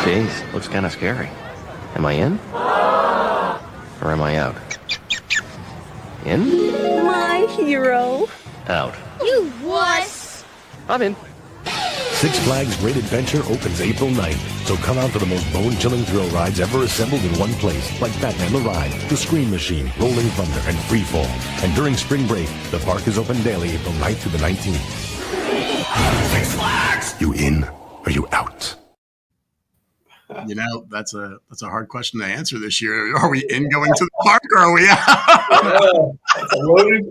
Jeez, looks kind of scary. Am I in? Or am I out? In? My hero. Out. You wuss! I'm in. Six Flags Great Adventure opens April 9th, so come out for the most bone-chilling thrill rides ever assembled in one place, like Batman the Ride, The Scream Machine, Rolling Thunder, and Free Fall. And during spring break, the park is open daily April 9th through the 19th. Six Flags! You in or you out? You know, that's a hard question to answer this year. Are we in going to the park or are we out? That's a loaded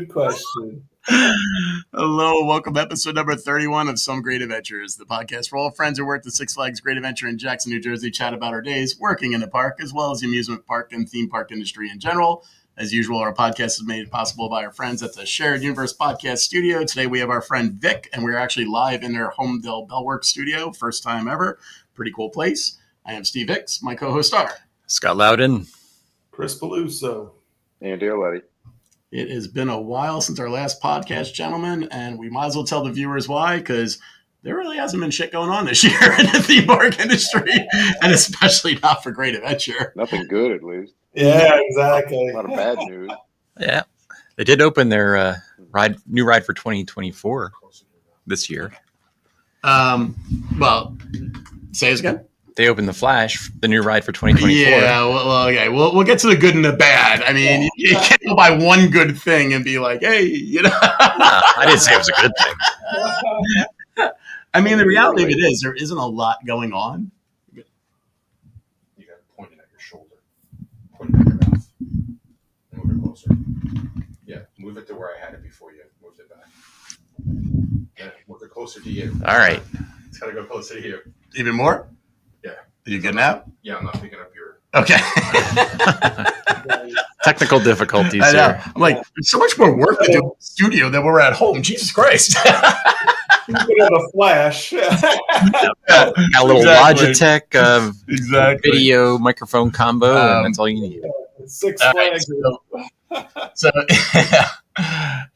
question. Hello, welcome to episode number 31 of Some Great Adventures, the podcast for all friends who work the Six Flags Great Adventure in Jackson, New Jersey, chat about our days working in the park, as well as the amusement park and theme park industry in general. As usual, our podcast is made possible by our friends at the Shared Universe Podcast Studio. Today we have our friend Vic, and we're actually live in their Homedale Bellworks studio, first time ever. Pretty cool place. I am Steve Hicks. My co-host are Scott Loudon, Chris Peluso, and Auletti. It has been a while since our last podcast, gentlemen, and we might as well tell the viewers why, because there really hasn't been shit going on this year in the theme park industry, and especially not for Great Adventure. Nothing good, at least. Yeah, exactly. A lot of bad news. Yeah, they did open their new ride for 2024 this year. Well, say it again. They opened the Flash, the new ride for 2024. Yeah, well, okay. We'll get to the good and the bad. I mean, you can't go by one good thing and be like, hey, you know. No, I didn't say it was a good thing. I mean, the reality of it is there isn't a lot going on. You got to point it at your shoulder. Point it at your mouth. Move it closer. Yeah, move it to where I had it before you moved it back. Yeah, move it closer to you. All right. It's got to go closer to you. Even more? Yeah. Are you good now? Yeah, I'm not picking up your... Okay. Technical difficulties I know. here. I'm like, there's so much more work to do in the studio than we're at home. Jesus Christ. You put on a flash. Got a little Logitech Exactly. video microphone combo, and that's all you need. Six All right, Flags.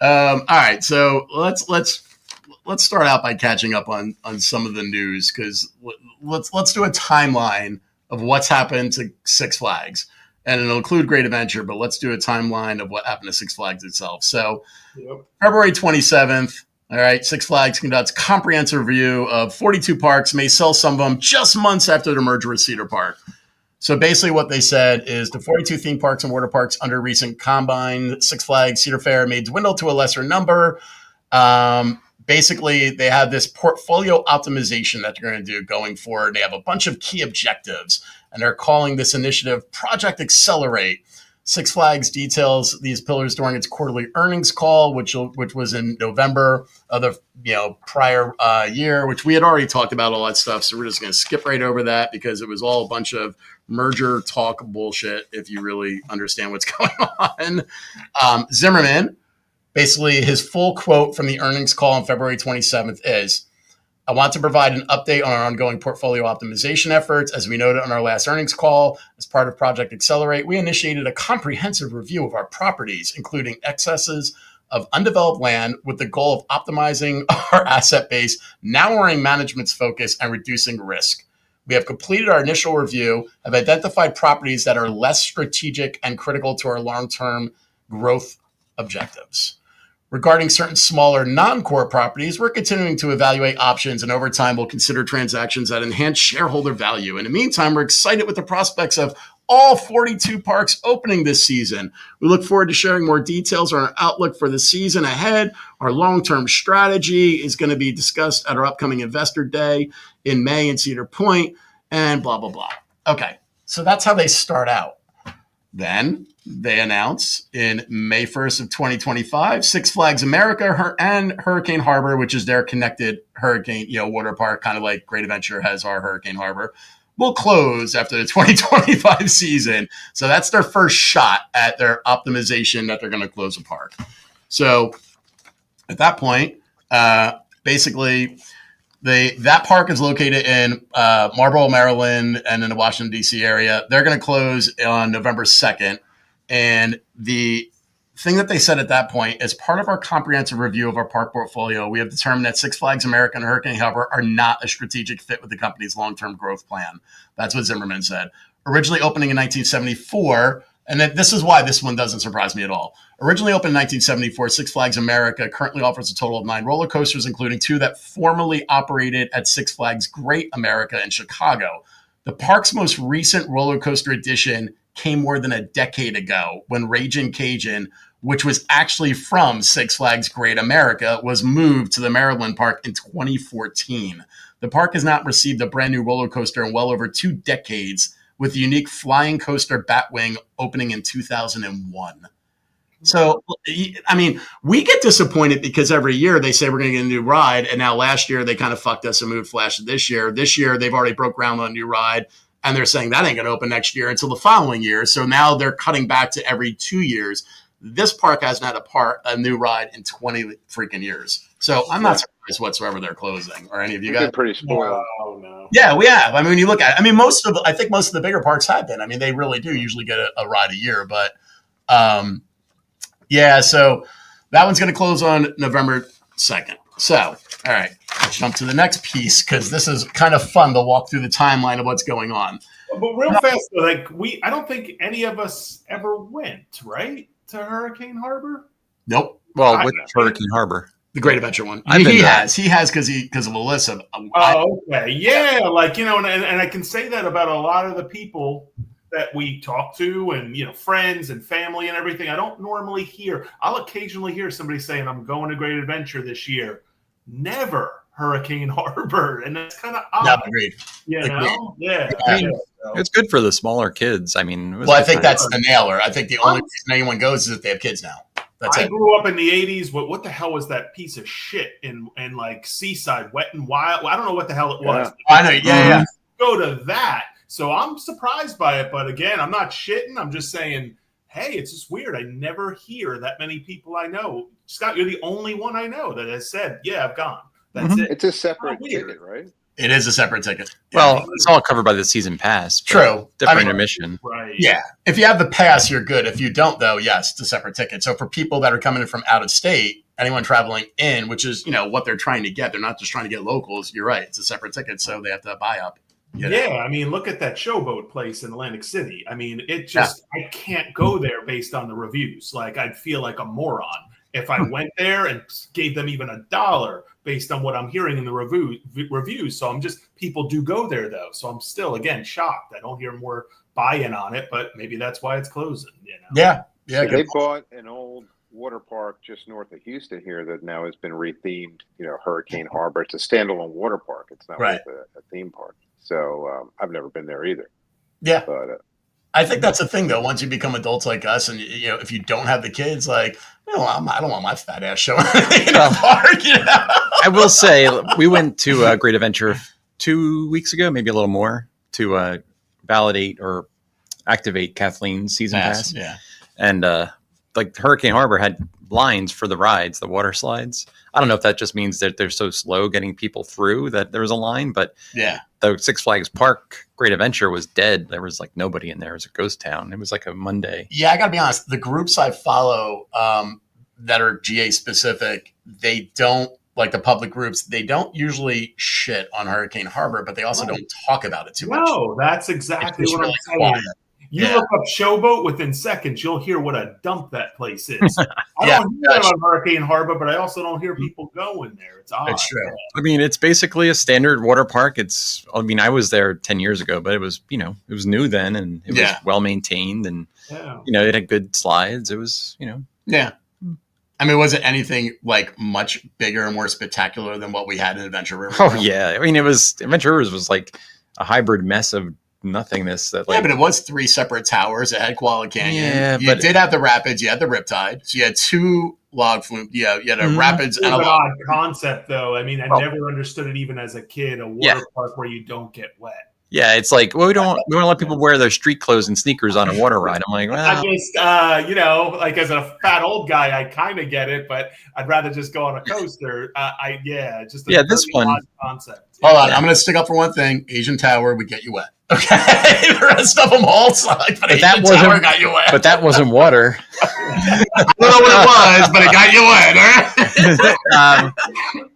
all right. So let's start out by catching up on some of the news, because let's do a timeline of what's happened to Six Flags, and it'll include Great Adventure, but let's do a timeline of what happened to Six Flags itself. So February 27th, all right, Six Flags conducts comprehensive review of 42 parks, may sell some of them just months after the merger with Cedar Park. So basically what they said is the 42 theme parks and water parks under recent combine, Six Flags, Cedar Fair, may dwindle to a lesser number. Basically, they have this portfolio optimization that they're going to do going forward. They have a bunch of key objectives, and they're calling this initiative Project Accelerate. Six Flags details these pillars during its quarterly earnings call, which was in November of the prior year, which we had already talked about all that stuff. So we're just going to skip right over that because it was all a bunch of merger talk bullshit, if you really understand what's going on. Zimmerman, basically his full quote from the earnings call on February 27th is, I want to provide an update on our ongoing portfolio optimization efforts. As we noted on our last earnings call, as part of Project Accelerate, we initiated a comprehensive review of our properties, including excesses of undeveloped land, with the goal of optimizing our asset base, narrowing management's focus, and reducing risk. We have completed our initial review, have identified properties that are less strategic and critical to our long-term growth objectives. Regarding certain smaller non-core properties, we're continuing to evaluate options, and over time we'll consider transactions that enhance shareholder value. In the meantime, we're excited with the prospects of all 42 parks opening this season. We look forward to sharing more details on our outlook for the season ahead. Our long-term strategy is going to be discussed at our upcoming Investor Day in May in Cedar Point, and blah, blah, blah. Okay, so that's how they start out. Then they announce in May 1st of 2025, Six Flags America and Hurricane Harbor, which is their connected hurricane, water park, kind of like Great Adventure has our Hurricane Harbor, will close after the 2025 season. So that's their first shot at their optimization that they're going to close a park. So at that point, basically, that park is located in Marlboro, Maryland, and in the Washington, D.C. area. They're going to close on November 2nd. And the thing that they said at that point, as part of our comprehensive review of our park portfolio, we have determined that Six Flags America and Hurricane Harbor are not a strategic fit with the company's long-term growth plan. That's what Zimmerman said. Originally opening in 1974, and this is why this one doesn't surprise me at all. Originally opened in 1974, Six Flags America currently offers a total of 9 roller coasters, including 2 that formerly operated at Six Flags Great America in Chicago. The park's most recent roller coaster addition came more than a decade ago when Ragin' Cajun, which was actually from Six Flags Great America, was moved to the Maryland park in 2014. The park has not received a brand new roller coaster in well over 2 decades, with the unique flying coaster Batwing opening in 2001. So, I mean, we get disappointed because every year they say we're going to get a new ride. And now last year they kind of fucked us and moved Flash to this year. This year they've already broke ground on a new ride. And they're saying that ain't going to open next year until the following year. So now they're cutting back to every 2 years. This park hasn't had a new ride in 20 freaking years. So I'm not surprised whatsoever they're closing. Or any of you We've guys? been pretty spoiled. No. Yeah, we have. I mean, when you look at it, I mean, I think most of the bigger parks have been. I mean, they really do usually get a ride a year. But yeah, so that one's going to close on November 2nd. So, all right, let's jump to the next piece because this is kind of fun to walk through the timeline of what's going on. But real fast, though, like I don't think any of us ever went, right, to Hurricane Harbor. Nope. Well, with Hurricane Harbor. The Great Adventure one. I've been He there. has because of Alyssa. Oh, okay. Yeah, like, and I can say that about a lot of the people that we talk to and, friends and family and everything. I don't normally hear. I'll occasionally hear somebody saying, I'm going to Great Adventure this year. Never Hurricane Harbor. And that's kind of odd. No, agreed. Yeah. I mean, it's good for the smaller kids. I mean, I think that's the nailer. I think the only reason anyone goes is if they have kids now. That's I it. grew up in the 80s. What the hell was that piece of shit in like Seaside, Wet and Wild? I don't know what the hell it was. I know. Yeah. Go to that. So I'm surprised by it. But again, I'm not shitting. I'm just saying, hey, it's just weird. I never hear that many people I know. Scott, you're the only one I know that has said, yeah, I've gone. That's it. It's a separate ticket, right? It is a separate ticket. Well, it's all covered by the season pass. but True. Different admission. Right. Yeah. If you have the pass, you're good. If you don't, though, yes, it's a separate ticket. So for people that are coming in from out of state, anyone traveling in, which is, what they're trying to get, they're not just trying to get locals. You're right. It's a separate ticket. So they have to buy up. Yeah, I mean, look at that Showboat place in Atlantic City. I mean, I can't go there based on the reviews. Like, I'd feel like a moron if I went there and gave them even $1 based on what I'm hearing in the reviews. So people do go there though. So I'm still, again, shocked. I don't hear more buy-in on it, but maybe that's why it's closing. Yeah. So they bought an old water park just north of Houston here that now has been rethemed, Hurricane Harbor. It's a standalone water park. It's not like a theme park. So I've never been there either. Yeah. But I think that's the thing, though. Once you become adults like us, and if you don't have the kids, like, I don't want my fat ass showing in the park. I will say we went to Great Adventure 2 weeks ago, maybe a little more, to validate or activate Kathleen's season pass. Yeah, and like Hurricane Harbor had lines for the rides, the water slides. I don't know if that just means that they're so slow getting people through that there was a line, but yeah. The Six Flags Park Great Adventure was dead. There was like nobody in there. It was a ghost town. It was like a Monday. Yeah, I got to be honest. The groups I follow that are GA specific, they don't, like the public groups, they don't usually shit on Hurricane Harbor, but they also don't talk about it too much. No, that's exactly what I'm saying. Quiet. You look up Showboat, within seconds, you'll hear what a dump that place is. I don't hear that on Hurricane Harbor, but I also don't hear people going there. It's odd. It's true. I mean, it's basically a standard water park. I was there 10 years ago, but it was, it was new then and it was well maintained and, it had good slides. It was, Yeah. I mean, was it anything like much bigger and more spectacular than what we had in Adventure River? Oh, yeah. I mean, Adventure Rivers was like a hybrid mess of nothingness. But it was 3 separate towers. It had Koala Canyon. Yeah, you did have the rapids. You had the Riptide. So you had 2 log flume. Yeah, you had a rapids and a log. Odd concept, though. I mean, I never understood it even as a kid. A water park where you don't get wet. Yeah, it's like, well, we want to let people wear their street clothes and sneakers on a water ride. I'm like, well, I just, like as a fat old guy, I kind of get it, but I'd rather just go on a coaster. This one odd concept. Hold on, I'm going to stick up for one thing. Asian Tower would get you wet. Okay, the rest of them all sucked, but that wasn't got you wet. But that wasn't water. I don't know what it was, but it got you wet.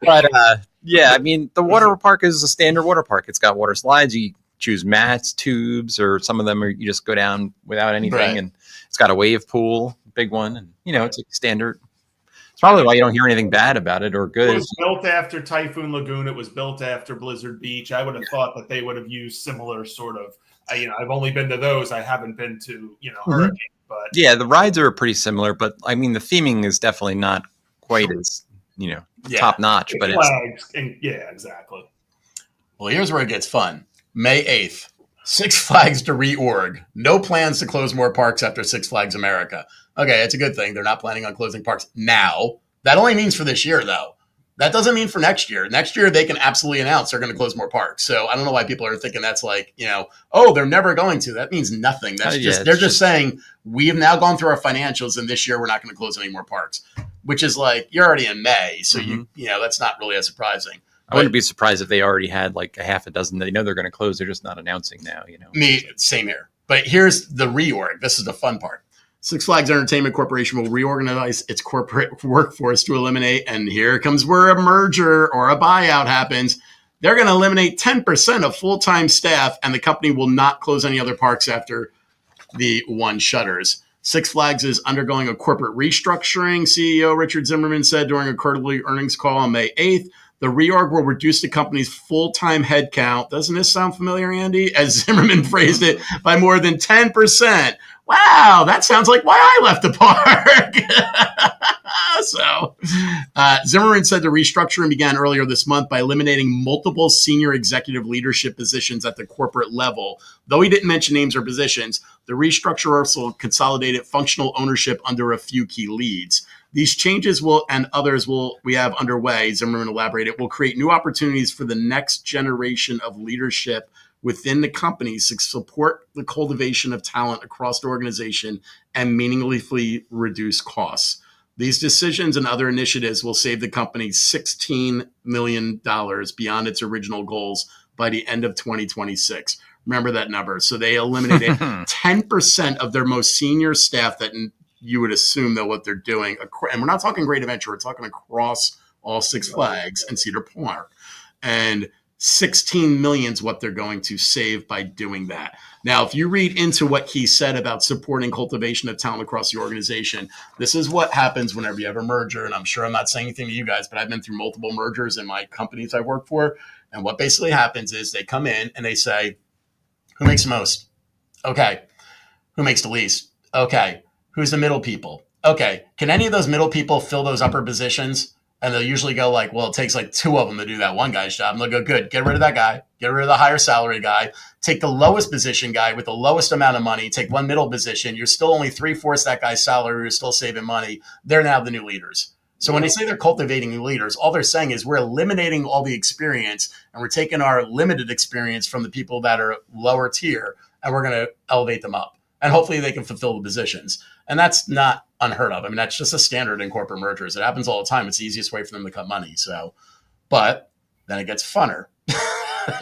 All right? Yeah, I mean, the water park is a standard water park. It's got water slides. You choose mats, tubes, or some of them are you just go down without anything. Right. And it's got a wave pool, big one, and it's like standard. It's probably why you don't hear anything bad about it or good. It was built after Typhoon Lagoon. It was built after Blizzard Beach. I would have thought that they would have used similar sort of. I've only been to those. I haven't been to Hurricane. But yeah, the rides are pretty similar, but I mean the theming is definitely not quite as top notch. But flags exactly. Well, here's where it gets fun. May 8th, Six Flags to reorg. No plans to close more parks after Six Flags America. Okay, it's a good thing. They're not planning on closing parks now. That only means for this year, though. That doesn't mean for next year. Next year, they can absolutely announce they're going to close more parks. So I don't know why people are thinking that's like, they're never going to. That means nothing. That's they're just saying we have now gone through our financials and this year we're not going to close any more parks, which is like you're already in May. So that's not really as surprising. I wouldn't be surprised if they already had like a half a dozen. They know they're going to close. They're just not announcing now. Same here. But here's the reorg. This is the fun part. Six Flags Entertainment Corporation will reorganize its corporate workforce to eliminate, and here comes where a merger or a buyout happens. They're going to eliminate 10% of full-time staff, and the company will not close any other parks after the one shutters. Six Flags is undergoing a corporate restructuring, CEO Richard Zimmerman said during a quarterly earnings call on May 8th. The reorg will reduce the company's full-time headcount. Doesn't this sound familiar, Andy? As Zimmerman phrased it, by more than 10%. Wow, that sounds like why I left the park. Zimmerman said the restructuring began earlier this month by eliminating multiple senior executive leadership positions at the corporate level. Though he didn't mention names or positions, the restructure also consolidated functional ownership under a few key leads. These changes and others we have underway, Zimmerman elaborated, will create new opportunities for the next generation of leadership within the companies to support the cultivation of talent across the organization and meaningfully reduce costs. These decisions and other initiatives will save the company $16 million beyond its original goals by the end of 2026. Remember that number. So they eliminated 10% of their most senior staff that you would assume that what they're doing. And we're not talking Great Adventure. We're talking across all Six Flags and Cedar Park. And 16 million is what they're going to save by doing that. Now, if you read into what he said about supporting cultivation of talent across the organization, this is what happens whenever you have a merger. And I'm sure I'm not saying anything to you guys, but I've been through multiple mergers in my companies I've worked for. And what basically happens is they come in and they say, who makes the most? Okay. Who makes the least? Okay. Who's the middle people? Okay. Can any of those middle people fill those upper positions? And they'll usually go like, well, it takes like two of them to do that one guy's job. And they'll go, good, get rid of that guy. Get rid of the higher salary guy. Take the lowest position guy with the lowest amount of money. Take one middle position. You're still only 3/4 that guy's salary. You're still saving money. They're now the new leaders. So when they say they're cultivating new leaders, all they're saying is we're eliminating all the experience and we're taking our limited experience from the people that are lower tier and we're going to elevate them up. And hopefully they can fulfill the positions. And that's not unheard of. I mean, that's just a standard in corporate mergers. It happens all the time. It's the easiest way for them to cut money. So, but then it gets funner.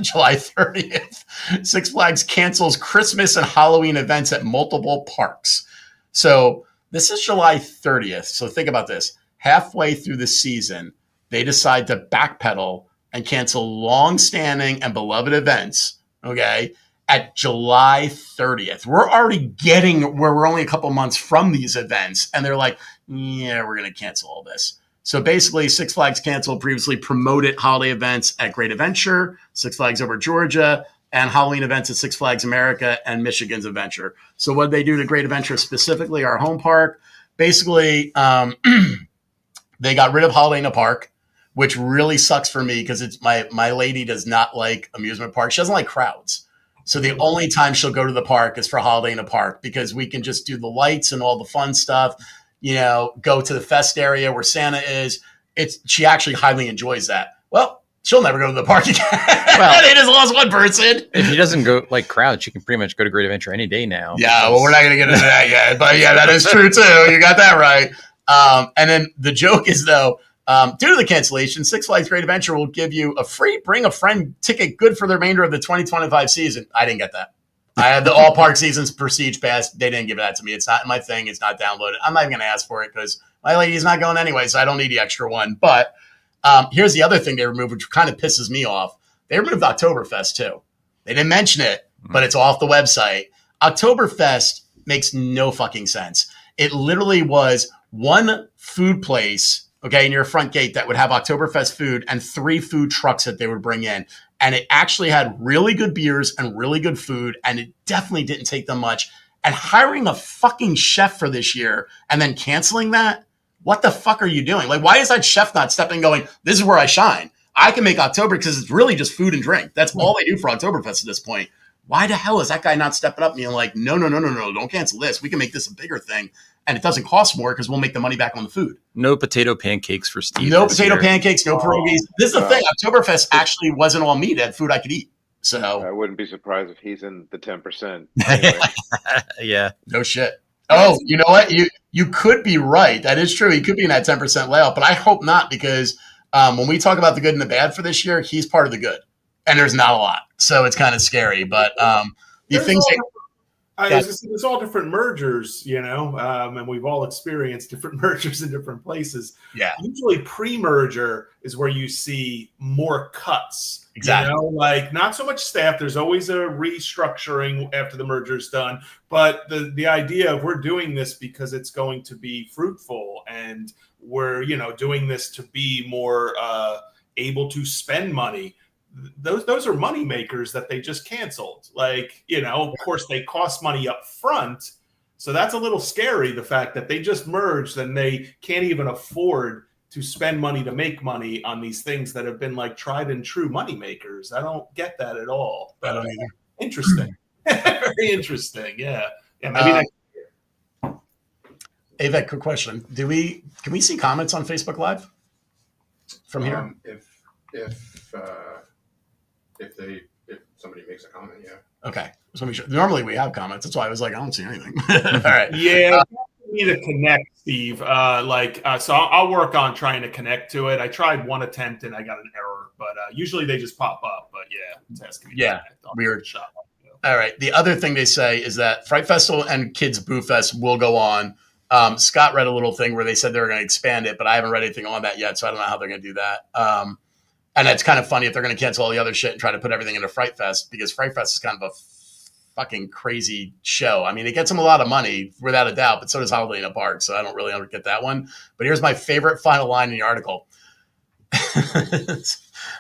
July 30th, Six Flags cancels Christmas and Halloween events at multiple parks. So this is July 30th. So think about this. Halfway through the season, they decide to backpedal and cancel long-standing and beloved events, okay, at July 30th. We're already getting where we're only a couple months from these events, and they're like, yeah, we're going to cancel all this. So basically, Six Flags canceled previously promoted holiday events at Great Adventure, Six Flags Over Georgia, and Halloween events at Six Flags America and Michigan's Adventure. So what did they do to Great Adventure, specifically our home park? Basically, they got rid of Holiday in the Park, which really sucks for me because it's my lady does not like amusement parks. She doesn't like crowds. So the only time she'll go to the park is for Holiday in the Park because we can just do the lights and all the fun stuff, you know, go to the fest area where Santa is. She actually highly enjoys that. Well, she'll never go to the park again. Well, they just lost one person. If she doesn't go like crowds, she can pretty much go to Great Adventure any day now. Yeah, well, we're not going to get into that yet. But yeah, that is true too. You got that right. And then the joke is, though, Due to the cancellation, Six Flags Great Adventure will give you a free bring a friend ticket good for the remainder of the 2025 season. I didn't get that. I had the all park seasons prestige pass. They didn't give that to me. It's not in my thing. It's not downloaded. I'm not even going to ask for it because my lady's not going anyway, so I don't need the extra one. But here's the other thing they removed, which kind of pisses me off. They removed Oktoberfest too. They didn't mention it, but it's off the website. Oktoberfest makes no fucking sense. It literally was one food place, okay, in your front gate that would have Oktoberfest food and 3 food trucks that they would bring in. And it actually had really good beers and really good food. And it definitely didn't take them much. And hiring a fucking chef for this year and then canceling that, what the fuck are you doing? Like, why is that chef not stepping going, this is where I shine? I can make October because it's really just food and drink. That's all they do for Oktoberfest at this point. Why the hell is that guy not stepping up and being like, no, don't cancel this. We can make this a bigger thing. And it doesn't cost more because we'll make the money back on the food. No potato pancakes for Steve. No potato pancakes, no pierogies. This is the thing. Oktoberfest actually wasn't all meat. It had food I could eat. So I wouldn't be surprised if he's in the 10%. Anyway. Yeah. No shit. Oh, you know what? You could be right. That is true. He could be in that 10% layout, but I hope not because when we talk about the good and the bad for this year, he's part of the good. And there's not a lot. So it's kind of scary. But the things there's all different mergers, and we've all experienced different mergers in different places. Yeah. Usually pre-merger is where you see more cuts. Exactly. Like not so much staff. There's always a restructuring after the merger's done. But the idea of we're doing this because it's going to be fruitful and we're, doing this to be more able to spend money. Those are money makers that they just canceled. Like, of course they cost money up front. So that's a little scary, the fact that they just merged and they can't even afford to spend money to make money on these things that have been like tried and true money makers. I don't get that at all. I don't either. Interesting. Very interesting. Yeah. Yeah. Maybe next year. Avek, quick question. Can we see comments on Facebook Live from here? If somebody makes a comment, yeah. Okay. So normally we have comments. That's why I was like, I don't see anything. All right. Yeah. We need to connect, Steve. So I'll work on trying to connect to it. I tried one attempt and I got an error, but usually they just pop up. But yeah, it's asking me. Yeah. Weird. Shot. All right. The other thing they say is that Fright Festival and Kids Boo Fest will go on. Scott read a little thing where they said they were going to expand it, but I haven't read anything on that yet. So I don't know how they're going to do that. And it's kind of funny if they're going to cancel all the other shit and try to put everything into Fright Fest because Fright Fest is kind of a fucking crazy show. I mean, it gets them a lot of money without a doubt, but so does Holiday in a Park. So I don't really get that one. But here's my favorite final line in the article.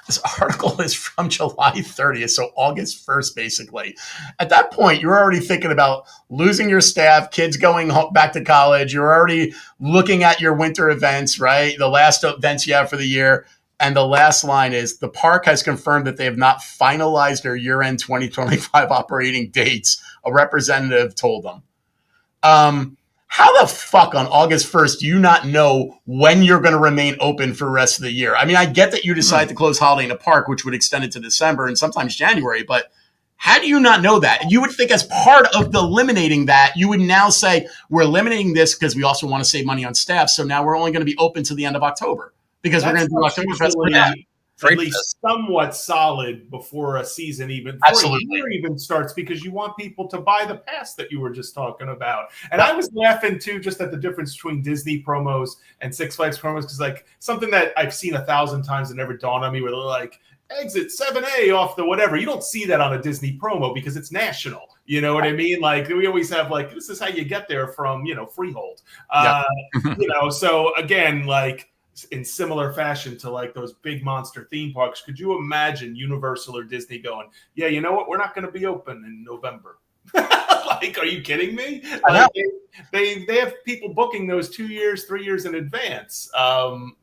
This article is from July 30th, so August 1st, basically. At that point, you're already thinking about losing your staff, kids going back to college. You're already looking at your winter events, right? The last events you have for the year. And the last line is, the park has confirmed that they have not finalized their year-end 2025 operating dates, a representative told them. How the fuck on August 1st do you not know when you're going to remain open for the rest of the year? I mean, I get that you decide to close Holiday in the Park, which would extend it to December and sometimes January, but how do you not know that? You would think as part of the eliminating that, you would now say, we're eliminating this because we also want to save money on staff, so now we're only going to be open to the end of October. Because we're going to do Oktoberfest for that. At least somewhat solid before a season even before a year even starts, because you want people to buy the pass that you were just talking about. And I was laughing too, just at the difference between Disney promos and Six Flags promos, because like something that I've seen 1,000 times and never dawned on me, where they're like, exit 7A off the whatever. You don't see that on a Disney promo because it's national. You know what I mean? Like we always have like, this is how you get there from, Freehold. So again, like, in similar fashion to like those big monster theme parks, could you imagine Universal or Disney going, yeah, you know what? We're not going to be open in November. Like, are you kidding me? Like, they have people booking those 2 years, 3 years in advance. Also,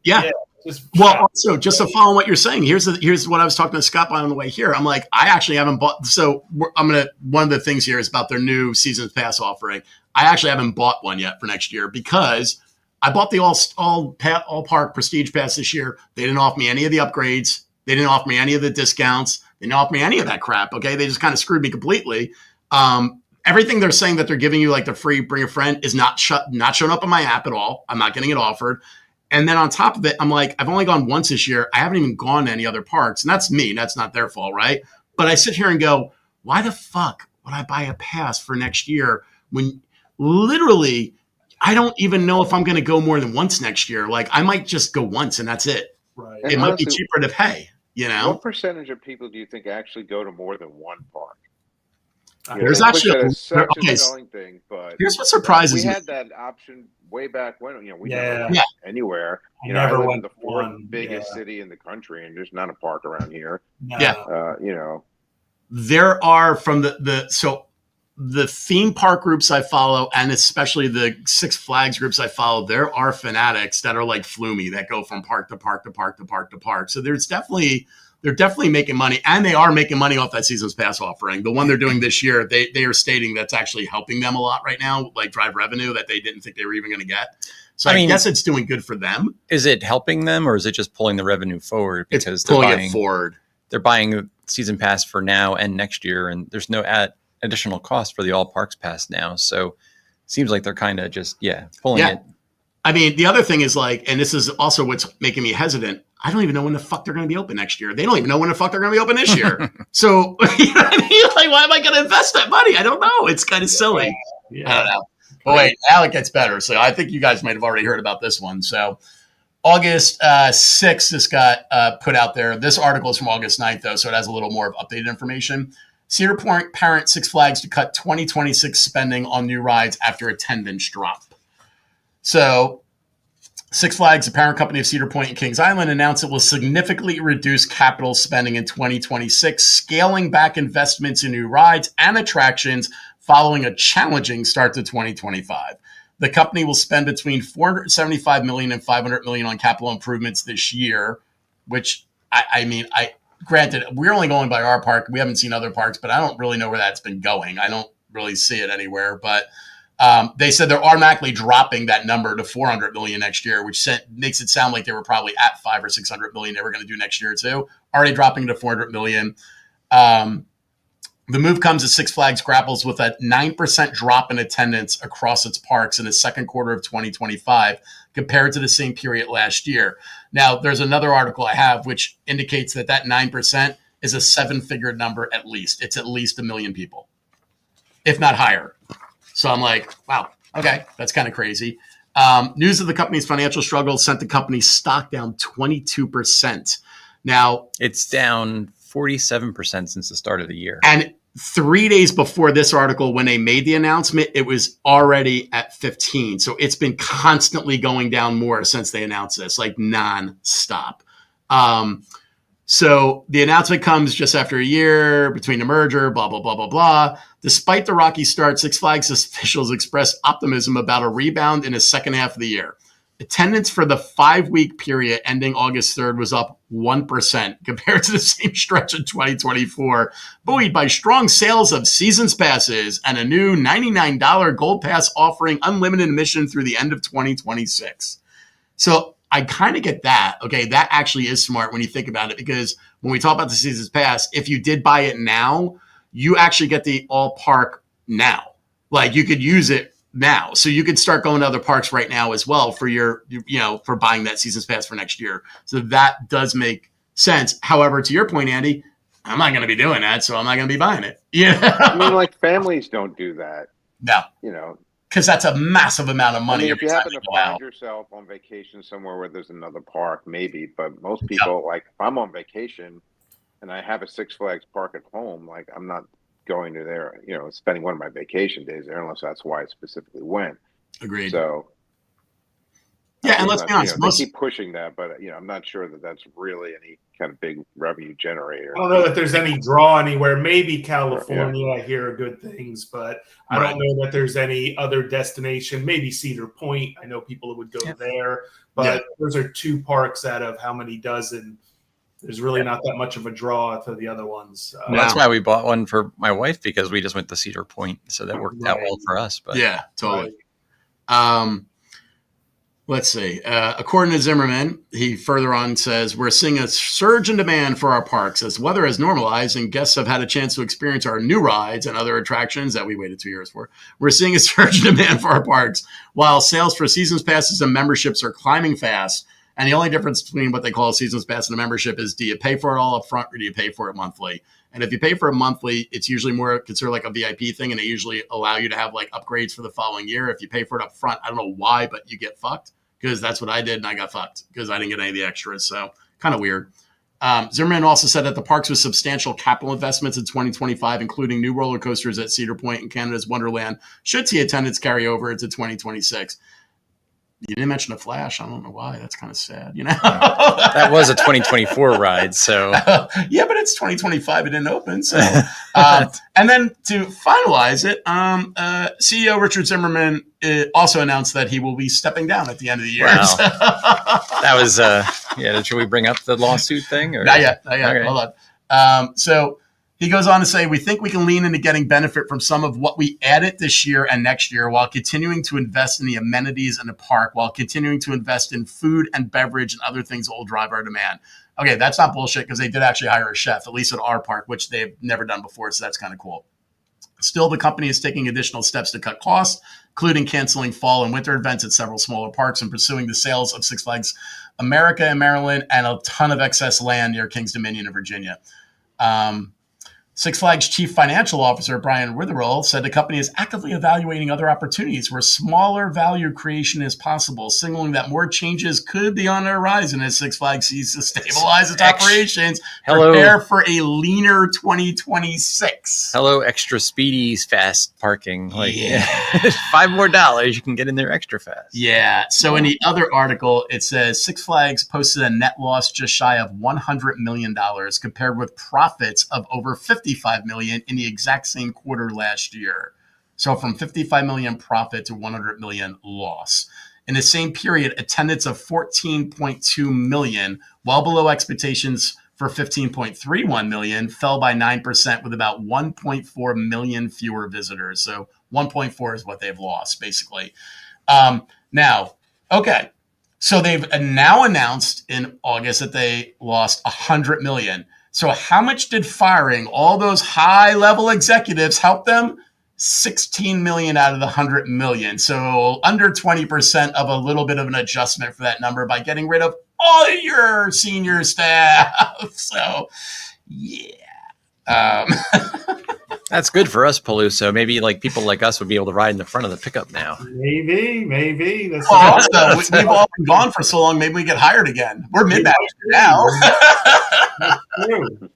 just to follow what you're saying, here's what I was talking to Scott on the way here. I'm like, I actually haven't bought. So one of the things here is about their new season's pass offering. I actually haven't bought one yet for next year because I bought the all park prestige pass this year. They didn't offer me any of the upgrades. They didn't offer me any of the discounts. They didn't offer me any of that crap. Okay. They just kind of screwed me completely. Everything they're saying that they're giving you, like the free bring a friend, is not showing up on my app at all. I'm not getting it offered. And then on top of it, I'm like, I've only gone once this year. I haven't even gone to any other parks. And that's me. That's not their fault, right? But I sit here and go, why the fuck would I buy a pass for next year when literally I don't even know if I'm going to go more than once next year? Like, I might just go once and that's it. Right. It might be cheaper to pay, you know? What percentage of people do you think actually go to more than one park? There's actually such a selling thing, but here's what surprises we me. had that option way back when. We Yeah. never went anywhere. I I never live in went the to fourth one. biggest city in the country, and there's not a park around here. No. There are from the theme park groups I follow, and especially the Six Flags groups I follow, there are fanatics that are like Flumey that go from park to park to park to park to park. So they're definitely making money, and they are making money off that season's pass offering. The one they're doing this year, they are stating that's actually helping them a lot right now, like drive revenue that they didn't think they were even going to get. So I guess it's doing good for them. Is it helping them, or is it just pulling the revenue forward? Because it's pulling it forward. They're buying season pass for now and next year, and there's no additional cost for the all parks pass now. So it seems like they're kind of just pulling it. I mean, the other thing is like, and this is also what's making me hesitant. I don't even know when the fuck they're going to be open next year. They don't even know when the fuck they're going to be open this year. So, you know what I mean? Like, why am I going to invest that money? I don't know. It's kind of silly. Yeah. I don't know. But wait, now it gets better. So I think you guys might have already heard about this one. So August 6th, this got put out there. This article is from August 9th, though, so it has a little more of updated information. Cedar Point parent Six Flags to cut 2026 spending on new rides after attendance drop. So Six Flags, the parent company of Cedar Point and Kings Island, announced it will significantly reduce capital spending in 2026, scaling back investments in new rides and attractions following a challenging start to 2025. The company will spend between $475 million and $500 million on capital improvements this year, which granted, we're only going by our park. We haven't seen other parks, but I don't really know where that's been going. I don't really see it anywhere, but they said they're automatically dropping that number to $400 million next year, which makes it sound like they were probably at $500 or $600 million they were going to do next year too. Already dropping to $400 million. The move comes as Six Flags grapples with a 9% drop in attendance across its parks in the second quarter of 2025 compared to the same period last year. Now, there's another article I have which indicates that 9% is a seven-figure number at least. It's at least 1 million people, if not higher. So I'm like, wow, okay, that's kind of crazy. News of the company's financial struggles sent the company's stock down 22%. Now, it's down 47% since the start of the year. And 3 days before this article, when they made the announcement, it was already at 15. So it's been constantly going down more since they announced this, like nonstop. So the announcement comes just after a year between the merger, blah, blah, blah, blah, blah. Despite the rocky start, Six Flags officials expressed optimism about a rebound in the second half of the year. Attendance for the 5-week period ending August 3rd was up 1% compared to the same stretch in 2024, buoyed by strong sales of seasons passes and a new $99 Gold Pass offering unlimited admission through the end of 2026. So I kind of get that. Okay, that actually is smart when you think about it, because when we talk about the seasons pass, if you did buy it now, you actually get the all park now. Like, you could use it now. So you could start going to other parks right now as well for for buying that season's pass for next year. So that does make sense. However, to your point, Andy, I'm not going to be doing that, so I'm not going to be buying it. Yeah. I mean, like, families don't do that. No. Because that's a massive amount of money. I mean, if you happen to find yourself on vacation somewhere where there's another park, maybe. But most people, like, if I'm on vacation and I have a Six Flags park at home, like, I'm not going to there, spending one of my vacation days there, unless that's why I specifically went. Agreed. So, and let's be honest, they keep pushing that, but I'm not sure that that's really any kind of big revenue generator. I don't know that there's any draw anywhere. Maybe California, I hear good things, but I don't know that there's any other destination. Maybe Cedar Point. I know people who would go there, but those are 2 parks out of how many dozen. There's really not that much of a draw to the other ones. That's why we bought one for my wife, because we just went to Cedar Point, so that worked out well for us. But yeah, totally. Let's see. According to Zimmerman, he further on says, we're seeing a surge in demand for our parks as weather has normalized and guests have had a chance to experience our new rides and other attractions that we waited 2 years for. We're seeing a surge in demand for our parks while sales for seasons passes and memberships are climbing fast. And the only difference between what they call a seasons pass and a membership is, do you pay for it all up front or do you pay for it monthly? And if you pay for it monthly, it's usually more considered like a VIP thing, and they usually allow you to have like upgrades for the following year. If you pay for it up front, I don't know why, but you get fucked, because that's what I did, and I got fucked because I didn't get any of the extras. So kind of weird. Zimmerman also said that the parks with substantial capital investments in 2025, including new roller coasters at Cedar Point and Canada's Wonderland, should see attendance carry over into 2026. You didn't mention the Flash. I don't know why. That's kind of sad, you know. That was a 2024 ride, so yeah, but it's 2025. It didn't open, so. And then to finalize it, CEO Richard Zimmerman also announced that he will be stepping down at the end of the year. Wow. So. That was yeah. Should we bring up the lawsuit thing? Or? Not yet. Okay. Hold on. So he goes on to say, we think we can lean into getting benefit from some of what we added this year and next year while continuing to invest in the amenities in the park, while continuing to invest in food and beverage and other things that will drive our demand. Okay, that's not bullshit, because they did actually hire a chef, at least at our park, which they've never done before, so that's kind of cool. Still, the company is taking additional steps to cut costs, including canceling fall and winter events at several smaller parks and pursuing the sales of Six Flags America in Maryland and a ton of excess land near Kings Dominion in Virginia. Six Flags Chief Financial Officer Brian Witherell said the company is actively evaluating other opportunities where smaller value creation is possible, signaling that more changes could be on the horizon as Six Flags seeks to stabilize its operations, prepare for a leaner 2026. Hello, extra speedies, fast parking. Like, Yeah. $5 more, you can get in there extra fast. Yeah. So in the other article, it says Six Flags posted a net loss just shy of $100 million compared with profits of over $55 million in the exact same quarter last year. So from 55 million profit to 100 million loss. In the same period, attendance of 14.2 million, well below expectations for 15.31 million, fell by 9% with about 1.4 million fewer visitors. So 1.4 is what they've lost, basically. Now, okay. So they've now announced in August that they lost 100 million. So how much did firing all those high-level executives help them? 16 million out of the 100 million. So under 20% of a little bit of an adjustment for that number by getting rid of all your senior staff. So, yeah. That's good for us, Peluso. Maybe like people like us would be able to ride in the front of the pickup now. Maybe. That's Also, we've all been gone for so long, maybe we get hired again. We're mid-match now.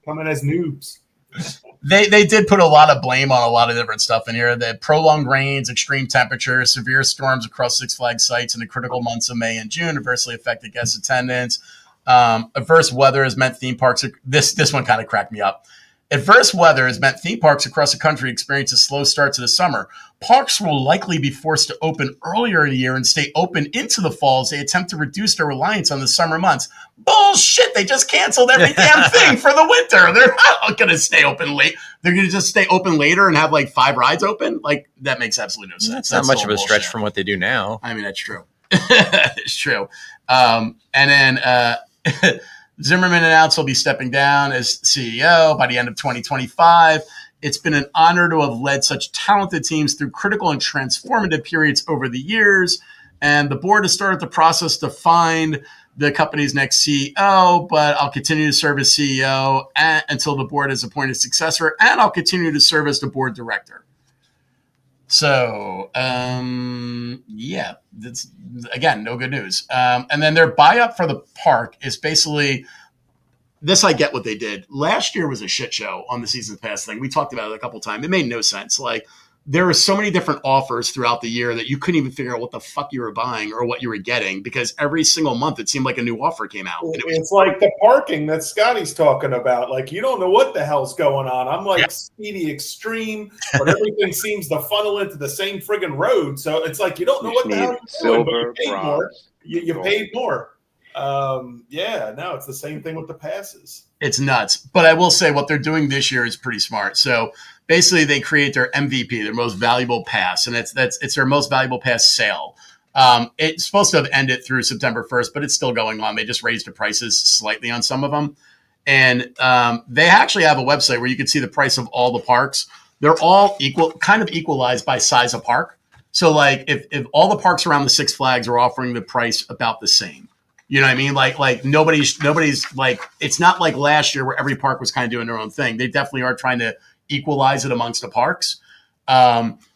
Coming as noobs. They did put a lot of blame on a lot of different stuff in here. The prolonged rains, extreme temperatures, severe storms across Six Flags sites in the critical months of May and June adversely affected guest attendance. Adverse weather has meant theme parks. This one kind of cracked me up. Adverse weather has meant theme parks across the country experience a slow start to the summer. Parks will likely be forced to open earlier in the year and stay open into the fall as they attempt to reduce their reliance on the summer months. Bullshit! They just canceled every damn thing for the winter. They're not going to stay open late. They're going to just stay open later and have like 5 rides open. Like, that makes absolutely no sense. That's not much of a bullshit. stretch from what they do now. I mean, that's true. It's true. And then Zimmerman announced he'll be stepping down as CEO by the end of 2025. It's been an honor to have led such talented teams through critical and transformative periods over the years. And the board has started the process to find the company's next CEO, but I'll continue to serve as CEO until the board has appointed a successor, and I'll continue to serve as the board director. So, yeah, that's, again, no good news. And then their buy-up for the park is basically this. I get what they did. Last year was a shit show on the season pass thing. We talked about it a couple of times. It made no sense. Like, there were so many different offers throughout the year that you couldn't even figure out what the fuck you were buying or what you were getting, because every single month it seemed like a new offer came out. And it's like the parking that Scotty's talking about. Like, you don't know what the hell's going on. I'm like Speedy Extreme, but everything seems to funnel into the same friggin' road. So it's like you don't know what the hell you're doing, but you paid more. You paid more. Yeah, no, it's the same thing with the passes. It's nuts. But I will say what they're doing this year is pretty smart. So basically they create their MVP, their most valuable pass, and it's their most valuable pass sale. It's supposed to have ended through September 1st, but it's still going on. They just raised the prices slightly on some of them. And they actually have a website where you can see the price of all the parks. They're all equal, kind of equalized by size of park. So like if all the parks around the Six Flags are offering the price about the same, you know what I mean? Like nobody's like, it's not like last year where every park was kind of doing their own thing. They definitely are trying to equalize it amongst the parks.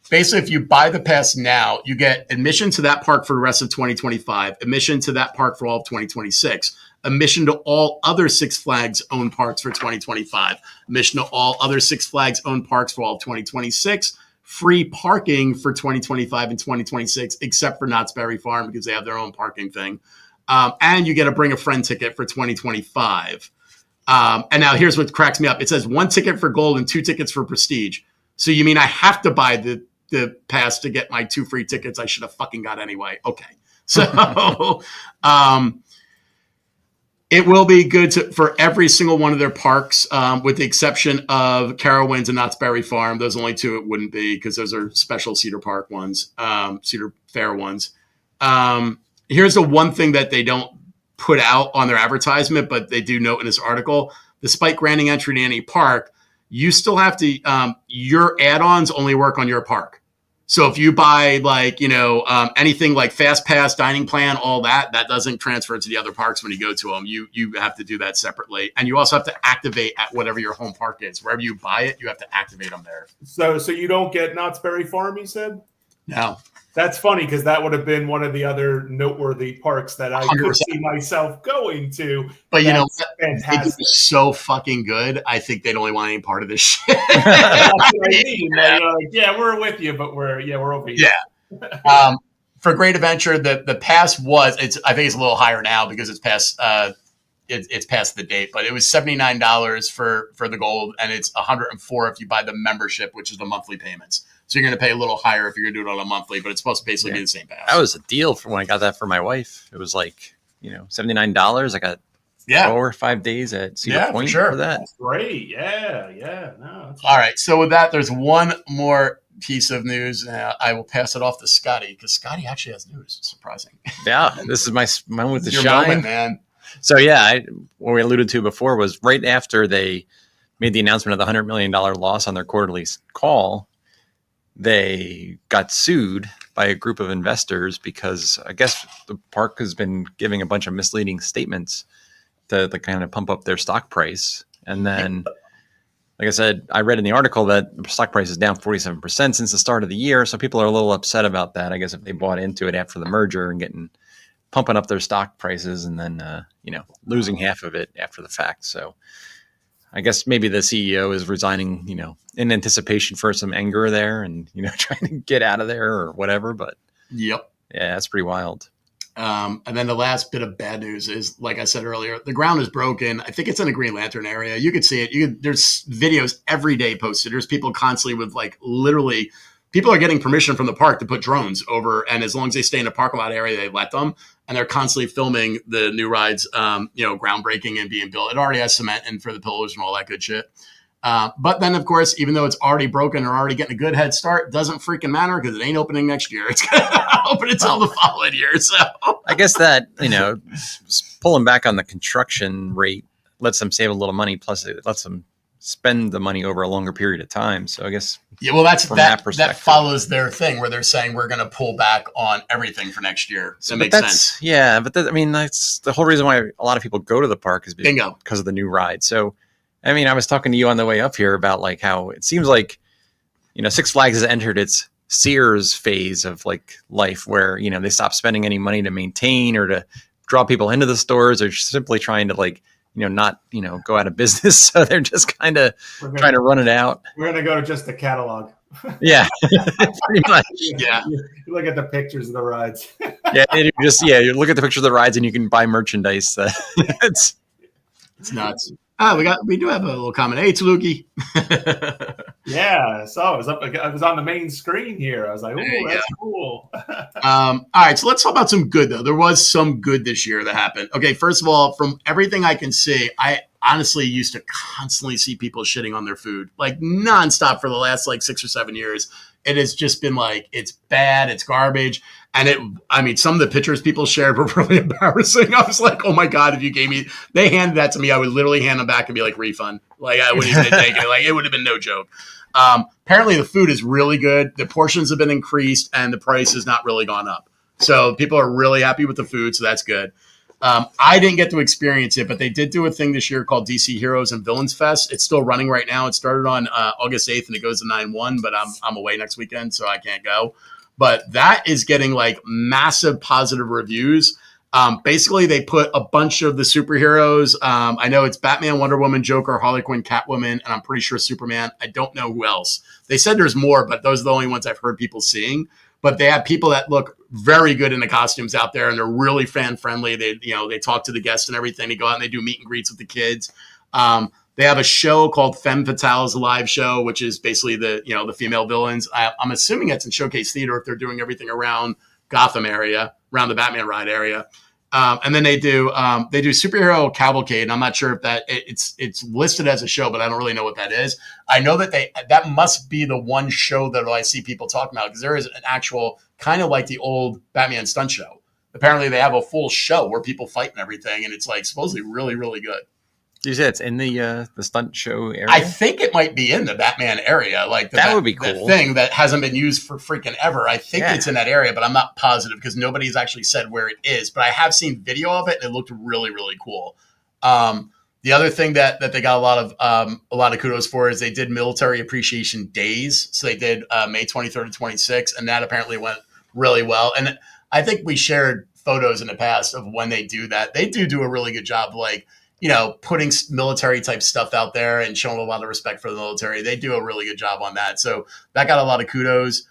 Basically, if you buy the pass now, you get admission to that park for the rest of 2025, admission to that park for all of 2026, admission to all other Six Flags owned parks for 2025, admission to all other Six Flags owned parks for all of 2026, free parking for 2025 and 2026, except for Knott's Berry Farm because they have their own parking thing. And you get a bring a friend ticket for 2025. And now here's what cracks me up. It says 1 ticket for gold and 2 tickets for prestige. So you mean I have to buy the pass to get my 2 free tickets I should have fucking got anyway. Okay. So it will be good for every single one of their parks, with the exception of Carowinds and Knott's Berry Farm. Those only 2 it wouldn't be because those are special Cedar Park ones, Cedar Fair ones. Here's the one thing that they don't put out on their advertisement, but they do note in this article, despite granting entry to any park, you still have to, your add-ons only work on your park. So if you buy like, anything like Fast Pass, dining plan, all that doesn't transfer to the other parks when you go to them. You have to do that separately. And you also have to activate at whatever your home park is. Wherever you buy it, you have to activate them there. So you don't get Knott's Berry Farm, you said? No. That's funny because that would have been one of the other noteworthy parks that I 100%. Could see myself going to. But you know, fantastic. It's so fucking good. I think they'd only want any part of this shit. That's what I mean. Yeah, we're with you, but we're over here. Yeah. For Great Adventure, the pass was I think it's a little higher now because it's past it's past the date, but it was $79 for the gold, and it's $104 if you buy the membership, which is the monthly payments. So you're going to pay a little higher if you're going to do it on a monthly, but it's supposed to basically be the same pass. That was a deal for when I got that for my wife. It was like, $79. I got 4 or 5 days at Cedar Point for that. That's great. Yeah. No, all right. So with that, there's one more piece of news. I will pass it off to Scotty because Scotty actually has news. It's surprising. Yeah. This is my moment to your shine. Moment, man. So what we alluded to before was right after they made the announcement of the $100 million loss on their quarterly call, they got sued by a group of investors because I guess the park has been giving a bunch of misleading statements to kind of pump up their stock price. And then, like I said, I read in the article that the stock price is down 47% since the start of the year. So people are a little upset about that. I guess if they bought into it after the merger and pumping up their stock prices and then, losing half of it after the fact. So I guess maybe the CEO is resigning, in anticipation for some anger there and, trying to get out of there or whatever. But yep. Yeah, that's pretty wild. And then the last bit of bad news is, like I said earlier, the ground is broken. I think it's in the Green Lantern area. You could see it. There's videos every day posted. There's people constantly with literally people are getting permission from the park to put drones over. And as long as they stay in the parking lot area, they let them. And they're constantly filming the new rides, groundbreaking and being built. It already has cement in for the pillars and all that good shit. But then, of course, even though it's already broken or already getting a good head start, it doesn't freaking matter because it ain't opening next year. It's going to open until the following year. So I guess that, pulling back on the construction rate lets them save a little money. Plus, it lets them spend the money over a longer period of time. So I guess that follows their thing where they're saying we're going to pull back on everything for next year. So makes sense. Yeah, but that's the whole reason why a lot of people go to the park is because of the new ride. So, I mean, I was talking to you on the way up here about how it seems like, Six Flags has entered its Sears phase of life where, they stop spending any money to maintain or to draw people into the stores or simply trying to not, go out of business. So they're just kind of trying to run it out. We're going to go to just the catalog. Yeah, pretty much. Yeah. You look at the pictures of the rides. You look at the picture of the rides and you can buy merchandise. It's nuts. We do have a little comment. Hey, Tuluki. Yeah, so I was on the main screen here. I was like, "Oh, that's cool." All right, so let's talk about some good though. There was some good this year that happened. Okay, first of all, from everything I can see, I honestly used to constantly see people shitting on their food, nonstop for the last 6 or 7 years. it has just been like, it's bad, it's garbage. And some of the pictures people shared were really embarrassing. I was like, oh my God, if you gave me, they handed that to me, I would literally hand them back and be like, refund. Like, I wouldn't even take it. Like, it would have been no joke. Apparently the food is really good. The portions have been increased and the price has not really gone up. So people are really happy with the food. So that's good. I didn't get to experience it, but they did do a thing this year called DC Heroes and Villains Fest. It's still running right now. It started on August 8th and it goes to 9/1, but I'm away next weekend, so I can't go. But that is getting like massive positive reviews. Basically, they put a bunch of the superheroes. I know it's Batman, Wonder Woman, Joker, Harley Quinn, Catwoman, and I'm pretty sure Superman. I don't know who else. They said there's more, but those are the only ones I've heard people seeing. But they have people that look very good in the costumes out there, and they're really fan friendly. They talk to the guests and everything. They go out and they do meet and greets with the kids. They have a show called Femme Fatale's live show, which is basically the female villains. I'm assuming it's in Showcase Theater if they're doing everything around Gotham area, around the Batman ride area. And then they do Superhero Cavalcade. And I'm not sure if it's listed as a show, but I don't really know what that is. I know that that must be the one show that I see people talking about, because there is an actual kind of like the old Batman stunt show. Apparently they have a full show where people fight and everything, and it's like supposedly really, really good. You said it's in the stunt show area? I think it might be in the Batman area. Like that would be cool. That thing that hasn't been used for freaking ever. I think it's in that area, but I'm not positive because nobody's actually said where it is. But I have seen video of it, and it looked really, really cool. The other thing that they got a lot of kudos for is they did military appreciation days. So they did May 23rd to 26th, and that apparently went really well. And I think we shared photos in the past of when they do that. They do a really good job, like, putting military type stuff out there and showing a lot of respect for the military. They do a really good job on that. So that got a lot of kudos.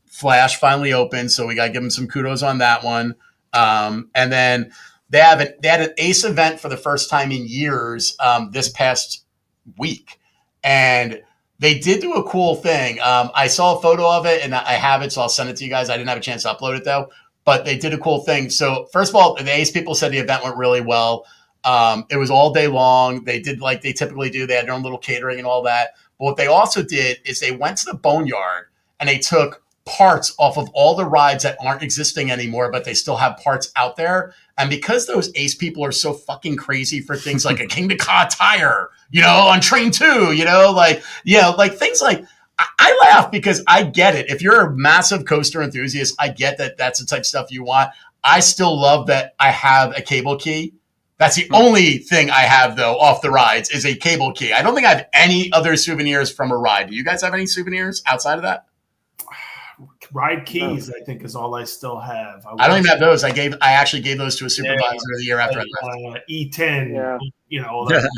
Flash finally opened, so we got to give them some kudos on that one. And then they had an Ace event for the first time in years this past week. And they did do a cool thing. I saw a photo of it, and I have it, so I'll send it to you guys. I didn't have a chance to upload it, though. But they did a cool thing. So first of all, the Ace people said the event went really well. It was all day long. They did like they typically do. They had their own little catering and all that. But what they also did is they went to the boneyard and they took parts off of all the rides that aren't existing anymore, but they still have parts out there. And because those Ace people are so fucking crazy for things like a King Ka tire, on Train 2, like things like, I laugh because I get it. If you're a massive coaster enthusiast, I get that that's the type of stuff you want. I still love that I have a cable key. That's the only thing I have, though, off the rides is a cable key. I don't think I have any other souvenirs from a ride. Do you guys have any souvenirs outside of that? Ride keys, I think, is all I still have. I don't even have those. I actually gave those to a supervisor the year after I left. E10, all that.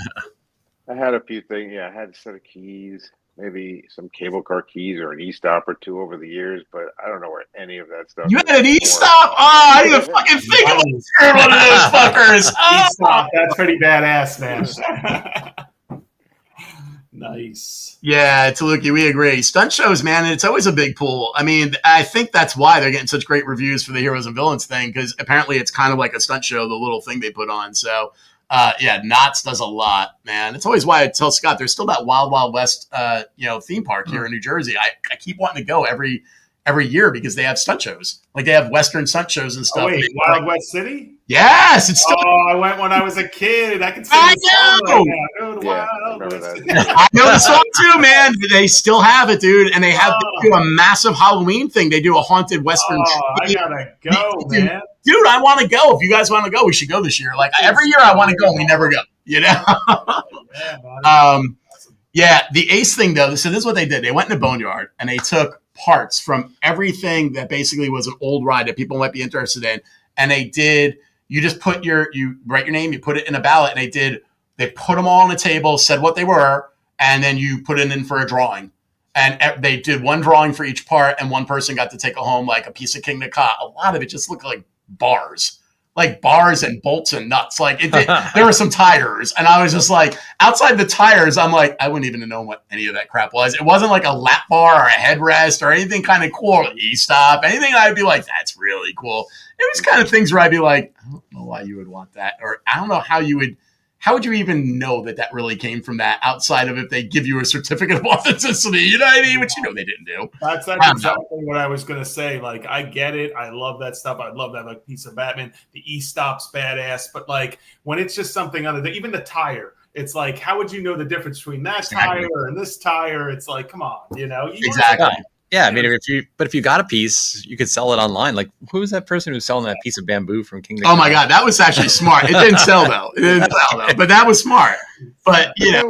I had a few things. Yeah, I had a set of keys, maybe some cable car keys or an e-stop or two over the years, but I don't know where any of that stuff is. You had an e-stop? Oh, I didn't even fucking think of one of those fuckers. E-stop, that's pretty badass, man. Nice. Yeah, Taluki, we agree. Stunt shows, man, it's always a big pool. I mean, I think that's why they're getting such great reviews for the Heroes and Villains thing, because apparently it's kind of like a stunt show, the little thing they put on. So, Knott's does a lot, man. It's always why I tell Scott there's still that Wild Wild West, theme park here in New Jersey. I keep wanting to go every year because they have stunt shows. Like they have Western stunt shows and stuff. Oh, wait, Wild West City? Yes, it's still. Oh, I went when I was a kid. I can sing I the know. song right now. I know the song too, man. They still have it, dude. And they do a massive Halloween thing. They do a haunted Western. I gotta go, man. Dude, I want to go. If you guys want to go, we should go this year. Like every year I want to go and we never go, the Ace thing though. So this is what they did. They went in the boneyard and they took parts from everything that basically was an old ride that people might be interested in. And you just you write your name, you put it in a ballot, and they put them all on the table, said what they were, and then you put it in for a drawing. And they did one drawing for each part, and one person got to take home like a piece of King Ka. A lot of it just looked like bars and bolts and nuts. Like there were some tires, and I was just like, outside the tires, I'm like, I wouldn't even know what any of that crap was. It wasn't like a lap bar or a headrest or anything kind of cool, or e-stop, anything I'd be like, that's really cool. It was kind of things where I'd be like, I don't know why you would want that, or I don't know how you would how would you even know that really came from that outside of if they give you a certificate of authenticity? You know what I mean? Which, they didn't do. That's exactly what I was going to say. Like, I get it. I love that stuff. I'd love to have a piece of Batman. The E-Stop's badass. But, like, when it's just something even the tire, it's like, how would you know the difference between that tire and this tire? It's like, come on, Exactly. Yeah, I mean, if you got a piece, you could sell it online. Like, who was that person who's selling that piece of bamboo from Kingdom? Oh my God, that was actually smart. It didn't sell though. But that was smart. But that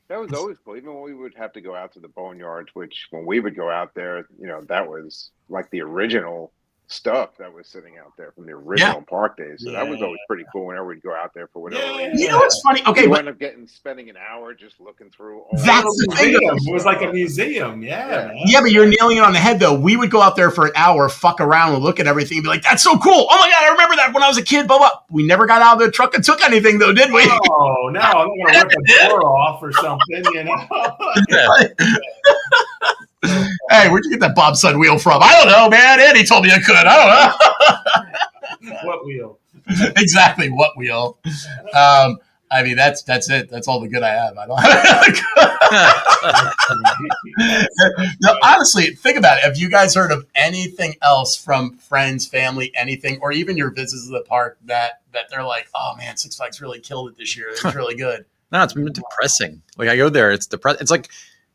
was always cool. Even when we would have to go out to the boneyards, which when we would go out there, that was like the original stuff that was sitting out there from the original park days. So that was always pretty cool whenever we'd go out there for whatever reason. You know what's funny? Okay, you end up spending an hour just looking through all that's the thing. It was like a museum. Yeah, but you're nailing it on the head though. We would go out there for an hour, fuck around and look at everything and be like, that's so cool. Oh my God, I remember that when I was a kid, blah, blah. We never got out of the truck and took anything though, did we? Oh, no, I'm going to rip a door off or something, Hey, where'd you get that bobsled wheel from? I don't know, man. Andy told me I could. I don't know. What wheel? Exactly, what wheel? I mean, that's it. That's all the good I have. I don't have. No, honestly, think about it. Have you guys heard of anything else from friends, family, anything, or even your visits to the park that they're like, oh man, Six Flags really killed it this year. It was really good. No, it's been depressing. Like, I go there, it's depressing. It's like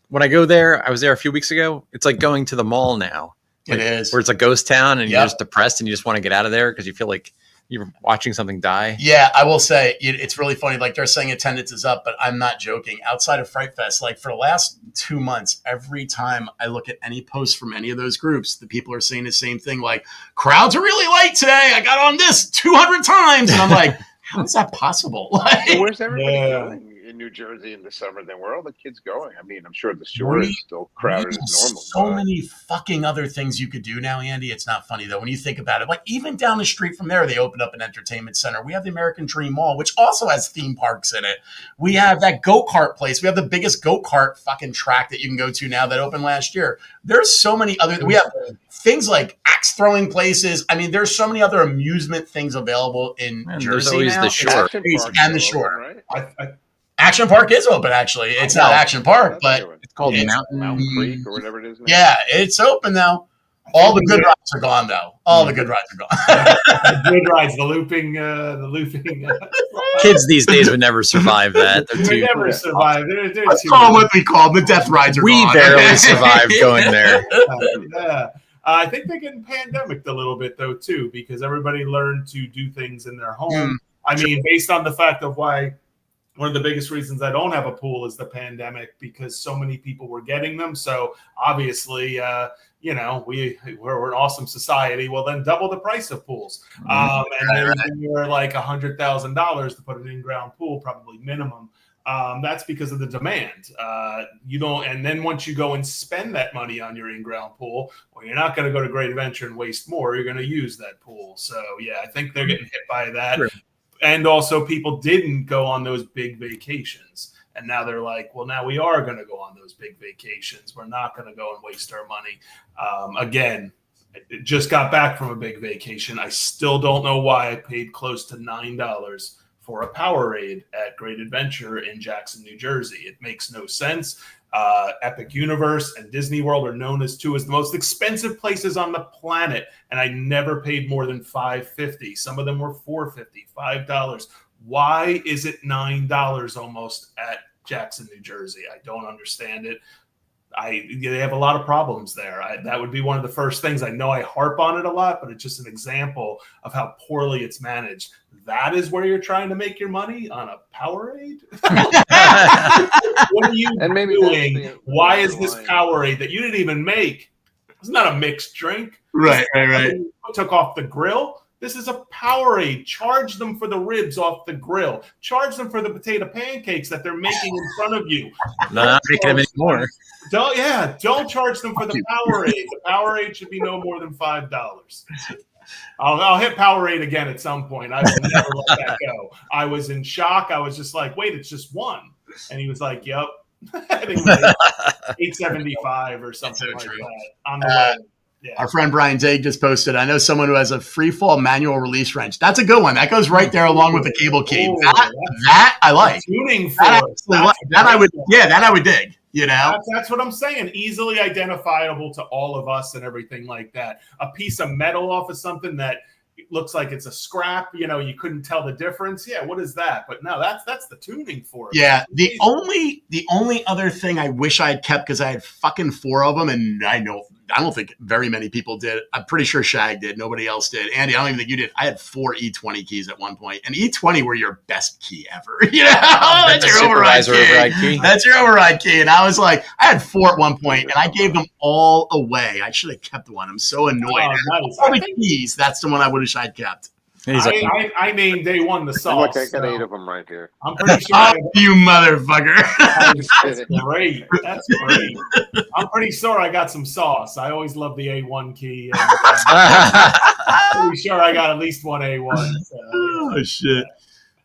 when I go there, I was there a few weeks ago. It's like going to the mall now. Like, it is. Where it's a ghost town and you're just depressed and you just want to get out of there because you feel like you're watching something die. Yeah, I will say it's really funny. Like, they're saying attendance is up, but I'm not joking. Outside of Fright Fest, like for the last 2 months, every time I look at any posts from any of those groups, the people are saying the same thing. Like, crowds are really light today. I got on this 200 times. And I'm like, how is that possible? Like, where's everybody going in New Jersey in the summer? Then where are all the kids going? I mean, I'm sure the shore is still crowded as normal. So many fucking other things you could do now, Andy. It's not funny though when you think about it. Like, even down the street from there, they opened up an entertainment center. We have the American Dream Mall, which also has theme parks in it. We have that go-kart place. We have the biggest go-kart fucking track that you can go to now that opened last year. There's so many other. We have things like axe throwing places. I mean, there's so many other amusement things available in Jersey. There's always now. the shore and the shore. Right? Action Park is open, actually. It's not Action Park, but it's called Mountain Creek or whatever it is now. Yeah, it's open now. All the good rides are gone, though. All the good rides are gone. The good rides, the looping. Kids these days would never survive that. They never survive. Let's call them what we call them. The death rides are gone. We barely survived going there. Yeah. I think they're getting pandemicked a little bit, though, too, because everybody learned to do things in their home. I mean, based on the fact of why one of the biggest reasons I don't have a pool is the pandemic, because so many people were getting them. So obviously, we're an awesome society. Well, then double the price of pools. And then you're like $100,000 to put an in-ground pool, probably minimum. That's because of the demand. And then once you go and spend that money on your in-ground pool, well, you're not going to go to Great Adventure and waste more. You're going to use that pool. So yeah, I think they're getting hit by that. Sure. And also people didn't go on those big vacations. And now they're like, well, now we are going to go on those big vacations. We're not going to go and waste our money. Again, just got back from a big vacation. I still don't know why I paid close to $9 for a Powerade at Great Adventure in Jackson, New Jersey. It makes no sense. Epic Universe and Disney World are known as two as the most expensive places on the planet, and I never paid more than $5.50. Some of them were $4.50, $5. Why is it $9 almost at Jackson, New Jersey? I don't understand it. They have a lot of problems there. That would be one of the first things. I know I harp on it a lot, but it's just an example of how poorly it's managed. That is where you're trying to make your money on a Powerade? What are you doing? Why is this Powerade that you didn't even make? It's not a mixed drink. Right. Took off the grill. This is a Powerade. Charge them for the ribs off the grill. Charge them for the potato pancakes that they're making in front of you. Not making them anymore. Don't charge them for the Powerade. The Powerade should be no more than $5. I'll hit Powerade again at some point. I will never let that go. I was in shock. I was just like, wait, it's just one. And he was like, yep. I think it was $8.75 or something like that on the way. Yeah. Our friend Brian Dag just posted, I know someone who has a free fall manual release wrench. That's a good one. That goes right there along with the cable key. Ooh, That I like. Tuning That, fork. that I would dig. You know, that's what I'm saying. Easily identifiable to all of us and everything like that. A piece of metal off of something that looks like it's a scrap. You know, you couldn't tell the difference. Yeah, what is that? But no, that's the tuning fork. Yeah, the only other thing I wish I had kept, because I had fucking 4 of them, and I don't think very many people did. I'm pretty sure Shag did. Nobody else did. Andy, I don't even think you did. I had 4 E20 keys at one point, and E20 were your best key ever. You know, that's your override key. That's your override key. And I was like, I had 4 at one point, and I gave them all away. I should have kept one. I'm so annoyed. Nice. All the keys. That's the one I wish I'd kept. I named day one the sauce. Look, I got 8 of them right here. I'm pretty sure. You motherfucker. That's great. That's great. I'm pretty sure I got some sauce. I always love the A1 key. And, pretty sure I got at least one A1. So, oh, shit.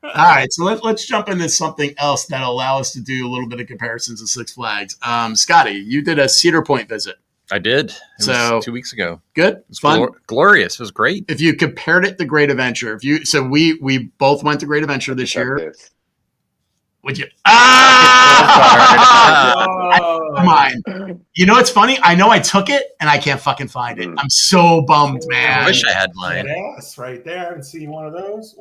All right, so let's jump into something else that'll allow us to do a little bit of comparisons of Six Flags. Scotty, you did a Cedar Point visit. I did. It was 2 weeks ago. Good. It was fun. Glorious. It was great. If you compared it to Great Adventure, we both went to Great Adventure this year. Would you? Mine. You know what's funny? I know I took it and I can't fucking find it. I'm so bummed, man. I wish I had mine. Yes, right there. And see one of those.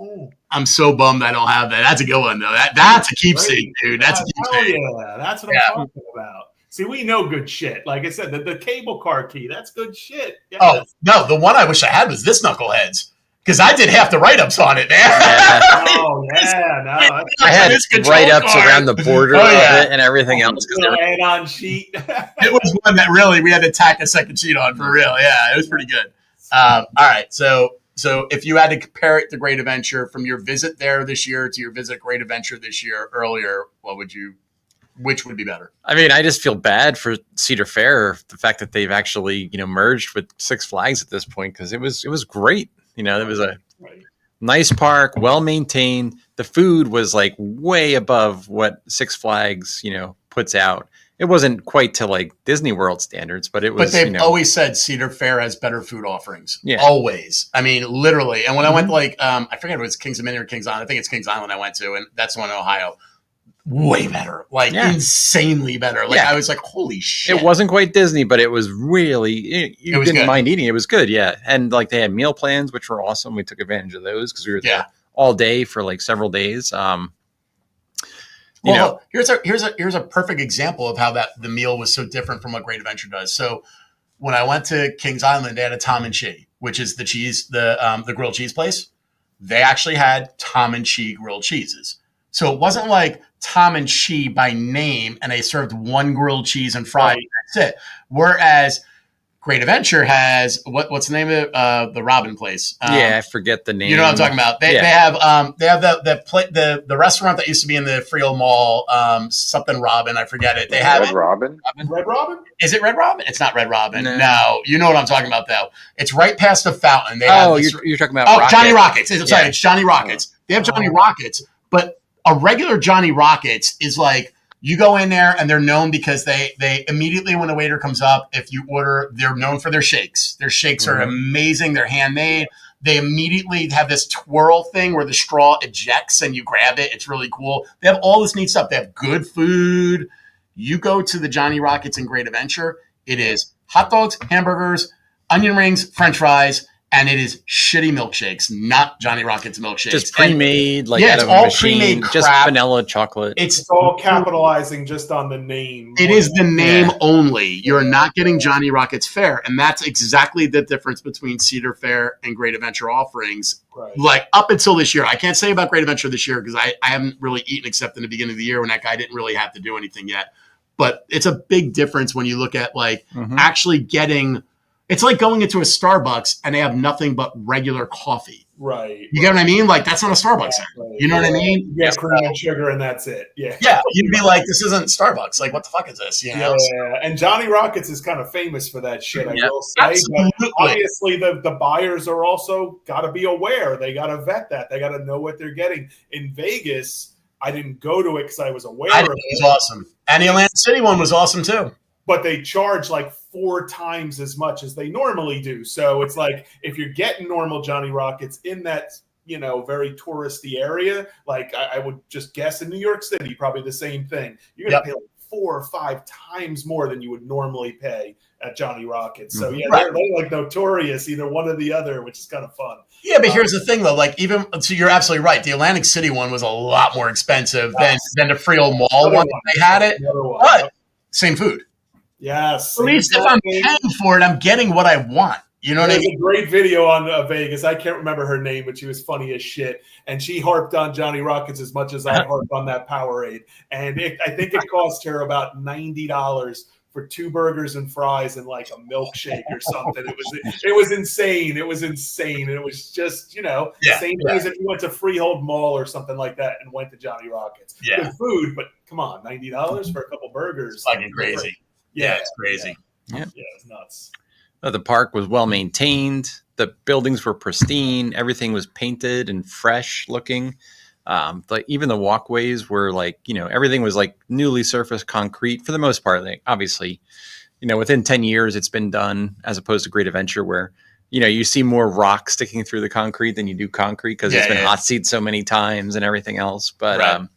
I'm so bummed I don't have that. That's a good one though. That's a keepsake, dude. That's a keepsake. Yeah, that's what I'm talking about. See, we know good shit. Like I said, the cable car key, that's good shit. Yes. Oh, no, the one I wish I had was this Knuckleheads. Because I did half the write-ups on it, man. Oh, yeah. No, I had write-ups around the border of it and everything else. Add-on sheet. It was one that really we had to tack a second sheet on for real. Yeah, it was pretty good. All right, so if you had to compare it to Great Adventure from your visit there this year to your visit Great Adventure this year earlier, which would be better? I mean, I just feel bad for Cedar Fair, the fact that they've actually, merged with Six Flags at this point, because it was great. It was a nice park, well maintained. The food was like way above what Six Flags, puts out. It wasn't quite to like Disney World standards, but it was. But they've always said Cedar Fair has better food offerings. Yeah, always. I mean, literally. And when I went, I forget if it was Kings Dominion or Kings Island. I think it's Kings Island I went to, and that's the one in Ohio. Way better, insanely better. I was like, holy shit. It wasn't quite Disney, but it was really, you didn't mind eating. It was good, yeah. And they had meal plans, which were awesome. We took advantage of those because we were there all day for like several days. Here's a perfect example of how the meal was so different from what Great Adventure does. So when I went to Kings Island, they had a Tom and Chi, which is the grilled cheese place. They actually had Tom and Chi grilled cheeses. So it wasn't like Tom and Chi by name, and they served one grilled cheese and fries. That's it. Whereas Great Adventure has what's the name of it? The Robin place. I forget the name. You know what I'm talking about. They have the restaurant that used to be in the Frio Mall. Something Robin. I forget it. They have Red Robin. Red Robin. Is it Red Robin? It's not Red Robin. No, you know what I'm talking about though. It's right past the fountain. They have you're talking about Johnny Rockets. Sorry, it's Johnny Rockets. They have Johnny Rockets, but a regular Johnny Rockets is like you go in there and they're known because they immediately when the waiter comes up, if you order, they're known for their shakes. Their shakes are amazing. They're handmade. They immediately have this twirl thing where the straw ejects and you grab it. It's really cool. They have all this neat stuff. They have good food. You go to the Johnny Rockets in Great Adventure. It is hot dogs, hamburgers, onion rings, French fries, and it is shitty milkshakes, not Johnny Rockets milkshakes. Just pre-made, out it's of a all machine, pre-made just crap. vanilla chocolate. It's all capitalizing just on the name. It is the name only. You're not getting Johnny Rockets fare, and that's exactly the difference between Cedar Fair and Great Adventure offerings. Right. Like up until this year, I can't say about Great Adventure this year because I haven't really eaten except in the beginning of the year when that guy didn't really have to do anything yet. But it's a big difference when you look at actually getting. It's like going into a Starbucks and they have nothing but regular coffee. Right. You get what I mean? Like that's not a Starbucks. Right. You know what I mean? Yeah, cream and sugar and that's it. Yeah. Yeah. You'd be like, this isn't Starbucks. Like, what the fuck is this? You know? Yeah. And Johnny Rockets is kind of famous for that shit, I will say. Absolutely. But obviously the buyers are also got to be aware. They got to vet that. They got to know what they're getting. In Vegas, I didn't go to it because I was aware of it. It was awesome. And the Atlantic City one was awesome too. but they charge like 4 times as much as they normally do. So it's like if you're getting normal Johnny Rockets in that, very touristy area, like I would just guess in New York City, probably the same thing. You're going to pay like 4 or 5 times more than you would normally pay at Johnny Rockets. So yeah, they're like notorious, either one or the other, which is kind of fun. Yeah, but here's the thing though, like so you're absolutely right. The Atlantic City one was a lot more expensive than the Freehold Mall one. They had it, but same food. Yes. At least if I'm paying for it, I'm getting what I want. You know what I mean? There's a great video on Vegas. I can't remember her name, but she was funny as shit. And she harped on Johnny Rockets as much as I harped on that Powerade. And I think it cost her about $90 for 2 burgers and fries and like a milkshake or something. It was insane. It was insane. And it was just, same thing as if you went to Freehold Mall or something like that and went to Johnny Rockets. Yeah. Good food, but come on, $90 for a couple burgers. It's fucking crazy. Yeah, it's crazy. Yeah, it's nuts. The park was well maintained. The buildings were pristine. Everything was painted and fresh looking. Like even the walkways were like, everything was like newly surfaced concrete for the most part. Like obviously, within 10 years it's been done, as opposed to Great Adventure where, you see more rock sticking through the concrete than you do concrete because it's been hot seated so many times and everything else. But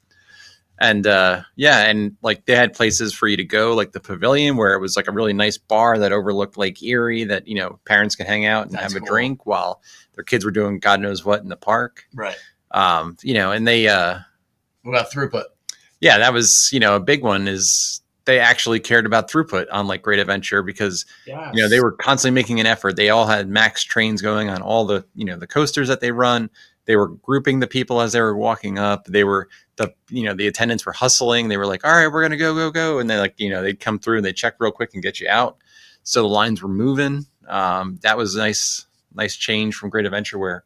and like they had places for you to go, like the pavilion where it was like a really nice bar that overlooked Lake Erie that, parents could hang out and have a drink while their kids were doing God knows what in the park. Right. And they, what about throughput? Yeah, that was, a big one is they actually cared about throughput on like Great Adventure because, they were constantly making an effort. They all had max trains going on all the, the coasters that they run. They were grouping the people as they were walking up. They were the attendants were hustling. They were like, all right, we're going to go. And they like, they'd come through and they'd check real quick and get you out. So the lines were moving. That was a nice change from Great Adventure where,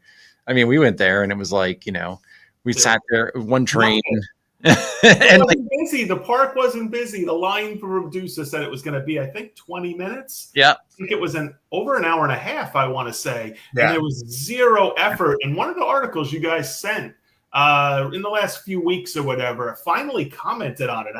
we went there and it was like, we sat there one train and like busy. The park wasn't busy. The line for Medusa said it was going to be, I think 20 minutes. Yeah. I think it was over an hour and a half, I want to say. Yeah. And there was zero effort. And one of the articles you guys sent in the last few weeks or whatever, finally commented on it.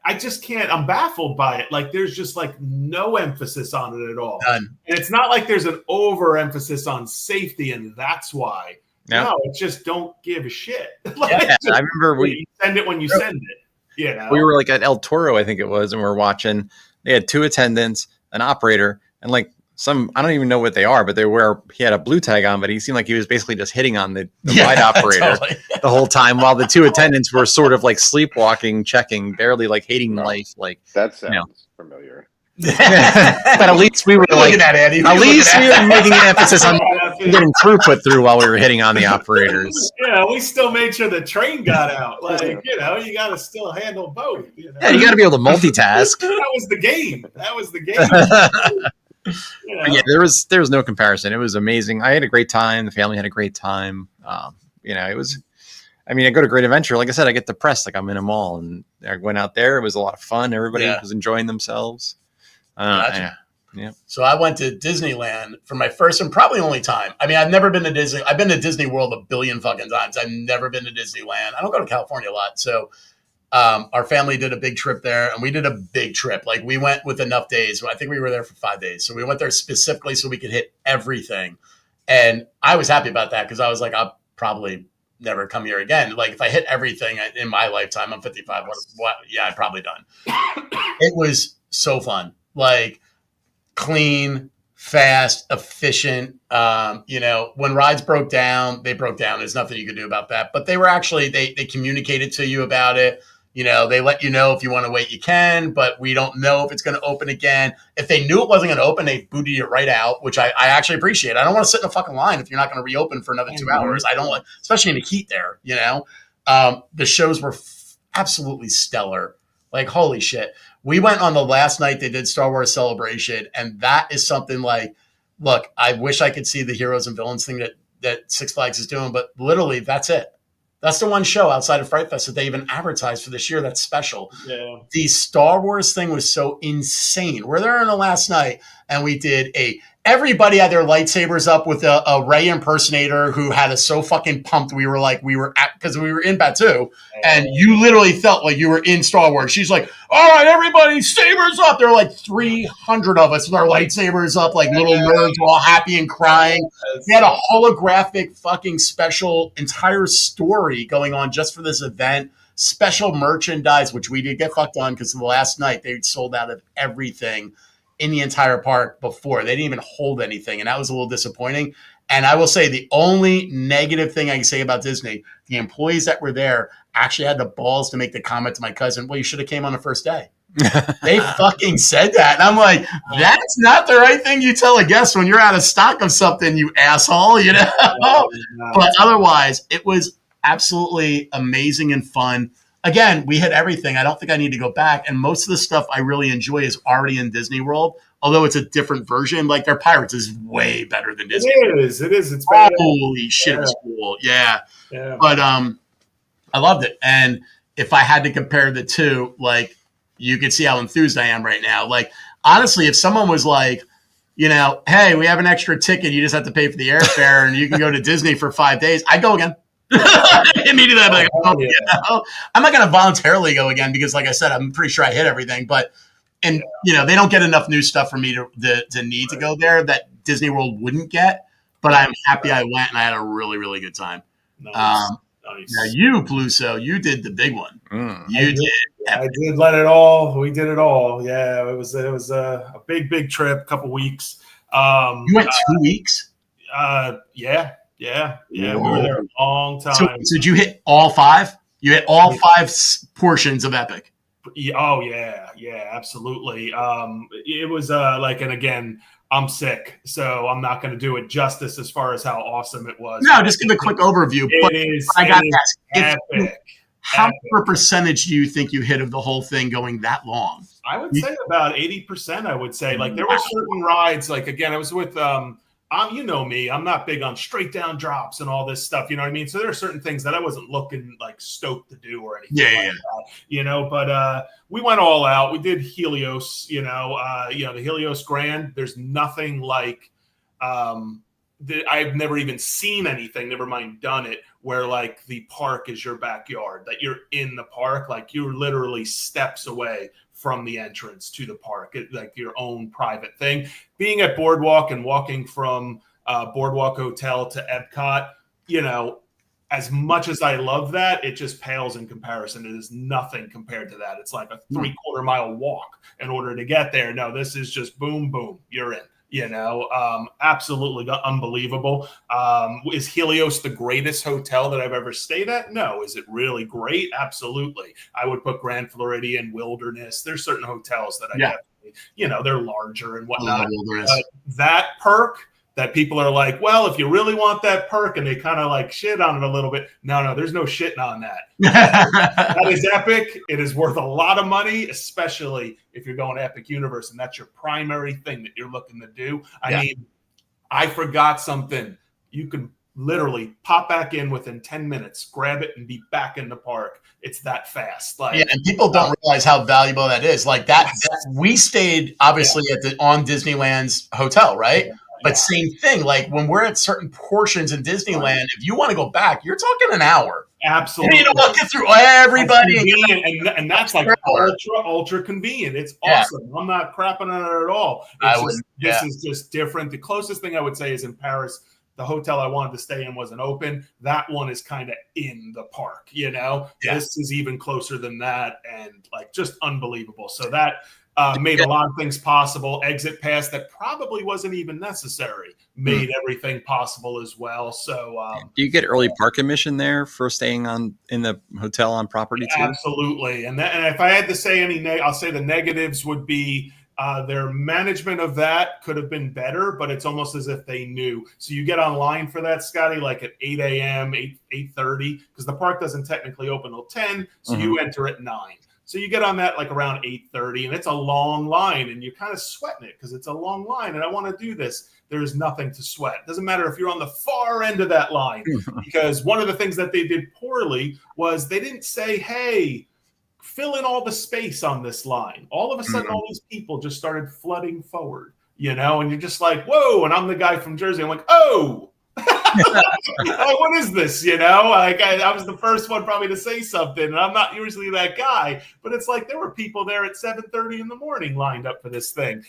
I just can't, I'm baffled by it. Like there's just like no emphasis on it at all. None. And it's not like there's an overemphasis on safety and that's why. No, it's just don't give a shit. I remember you send it when you send it. We were like at El Toro, I think it was, and we're watching. They had 2 attendants, an operator, and like I don't even know what they are, but he had a blue tag on, but he seemed like he was basically just hitting on the ride operator the whole time while the 2 attendants were sort of like sleepwalking, checking, barely like hating life. Like that sounds familiar. But at least we were like, at least we were making an emphasis on getting throughput through while we were hitting on the operators. Yeah, we still made sure the train got out. Like, you got to still handle both. Yeah, you got to be able to multitask. That was the game. Yeah, there was no comparison. It was amazing. I had a great time. The family had a great time. It was. I go to Great Adventure. Like I said, I get depressed. Like I'm in a mall, and I went out there. It was a lot of fun. Everybody was enjoying themselves. Gotcha. Yeah. So I went to Disneyland for my first and probably only time. I've never been to Disney. I've been to Disney World a billion fucking times. I've never been to Disneyland. I don't go to California a lot. So our family did a big trip there, and we did a big trip. Like we went with enough days. I think we were there for 5 days. So we went there specifically so we could hit everything. And I was happy about that because I was like, I'll probably never come here again. Like if I hit everything in my lifetime, I'm 55. I'm probably done. It was so fun. Like clean, fast, efficient. When rides broke down, they broke down. There's nothing you could do about that. But they were actually, they communicated to you about it. They let you know if you want to wait, you can, but we don't know if it's going to open again. If they knew it wasn't going to open, they booted you right out, which I actually appreciate. I don't want to sit in a fucking line if you're not going to reopen for another 2 hours. I don't like, especially in the heat there, The shows were absolutely stellar. Like, holy shit. We went on the last night they did Star Wars Celebration, and that is something like, look, I wish I could see the heroes and villains thing that Six Flags is doing, but literally that's it. That's the one show outside of Fright Fest that they even advertised for this year that's special. Yeah. The Star Wars thing was so insane. We're there on the last night, and we did a everybody had their lightsabers up with a Rey impersonator who had us so fucking pumped. We were because we were in Batuu, and you literally felt like you were in Star Wars. She's like, all right, everybody, sabers up. There were like 300 of us with our lightsabers up, like little nerds, all happy and crying. We had a holographic fucking special entire story going on just for this event. Special merchandise, which we did get fucked on because the last night they sold out of everything in the entire park before. They didn't even hold anything, and that was a little disappointing. And I will say the only negative thing I can say about Disney, the employees that were there actually had the balls to make the comment to my cousin, well, you should have came on the first day. They fucking said that. And I'm like, that's not the right thing you tell a guest when you're out of stock of something, you asshole, you know? But otherwise, it was absolutely amazing and fun. Again, we hit everything. I don't think I need to go back. And most of the stuff I really enjoy is already in Disney World, although it's a different version. Like their Pirates is way better than Disney. It is. It's better. Holy shit, it was cool. Yeah. But I loved it. And if I had to compare the two, like you could see how enthused I am right now. Like honestly, if someone was like, you know, hey, we have an extra ticket, you just have to pay for the airfare and you can go to Disney for 5 days, I'd go again. Immediately, I'm like, you know? I'm not going to voluntarily go again because, like I said, I'm pretty sure I hit everything. But, and you know, they don't get enough new stuff for me to need to go there that Disney World wouldn't get. But I'm happy I went and I had a really, really good time. Nice. Now you, Peluso, you did the big one. You did. I did let it all. We did it all. Yeah, it was a big trip, a couple weeks. You went 2 weeks? Yeah. We were there a long time. So did you hit all 5? You hit all 5 portions of Epic? Oh, yeah, absolutely. It was like, and again, I'm sick, so I'm not going to do it justice as far as how awesome it was. No, just give a quick overview. I got to ask, epic. How much percentage do you think you hit of the whole thing going that long? I would say about 80%, I would say. Like there were certain rides, like again, I was with you know me, I'm not big on straight down drops and all this stuff, you know what I mean? So there are certain things that I wasn't looking like stoked to do or anything like that, you know, but we went all out. We did Helios, you know, the Helios Grand. There's nothing like I've never even seen anything, never mind done it, where like the park is your backyard, that you're in the park, like you're literally steps away from the entrance to the park, like your own private thing. Being at Boardwalk and walking from Boardwalk Hotel to Epcot, you know, as much as I love that, it just pales in comparison. It is nothing compared to that. It's like a 3/4 mile walk in order to get there. No, this is just boom, boom, you're in. You know, absolutely unbelievable. Is Helios the greatest hotel that I've ever stayed at? No. Is it really great? Absolutely. I would put Grand Floridian, Wilderness. There's certain hotels that I definitely, you know, they're larger and whatnot. That perk that people are like, well, if you really want that perk, and they kind of like shit on it a little bit. No, there's no shitting on that. That is epic. It is worth a lot of money, especially if you're going to Epic Universe and that's your primary thing that you're looking to do. I mean, I forgot something. You can literally pop back in within 10 minutes, grab it, and be back in the park. It's that fast. Like, and people don't realize how valuable that is. Like that we stayed obviously on Disneyland's hotel, right? But same thing, like when we're at certain portions in Disneyland, if you want to go back, you're talking an hour. Absolutely. And you don't get through everybody. And that's like ultra convenient. It's awesome. I'm not crapping on it at all. This is just different. The closest thing I would say is in Paris, the hotel I wanted to stay in wasn't open. That one is kind of in the park, you know? This is even closer than that and like just unbelievable. So that made a lot of things possible. Exit pass that probably wasn't even necessary made everything possible as well. So do you get early park admission there for staying in the hotel on property too? Absolutely. And if I had to say I'll say the negatives would be their management of that could have been better, but it's almost as if they knew. So you get online for that, Scotty, like at 8 a.m., 8:30, because the park doesn't technically open till 10, so you enter at 9. So you get on that like around 8:30, and it's a long line, and you're kind of sweating it because it's a long line, and I want to do this. There is nothing to sweat. It doesn't matter if you're on the far end of that line, because one of the things that they did poorly was they didn't say, hey, fill in all the space on this line. All of a sudden, all these people just started flooding forward. and you're just like, whoa. And I'm the guy from Jersey. I'm like, oh, like, what is this? Like I was the first one probably to say something, and I'm not usually that guy, but it's like there were people there at 7:30 in the morning lined up for this thing.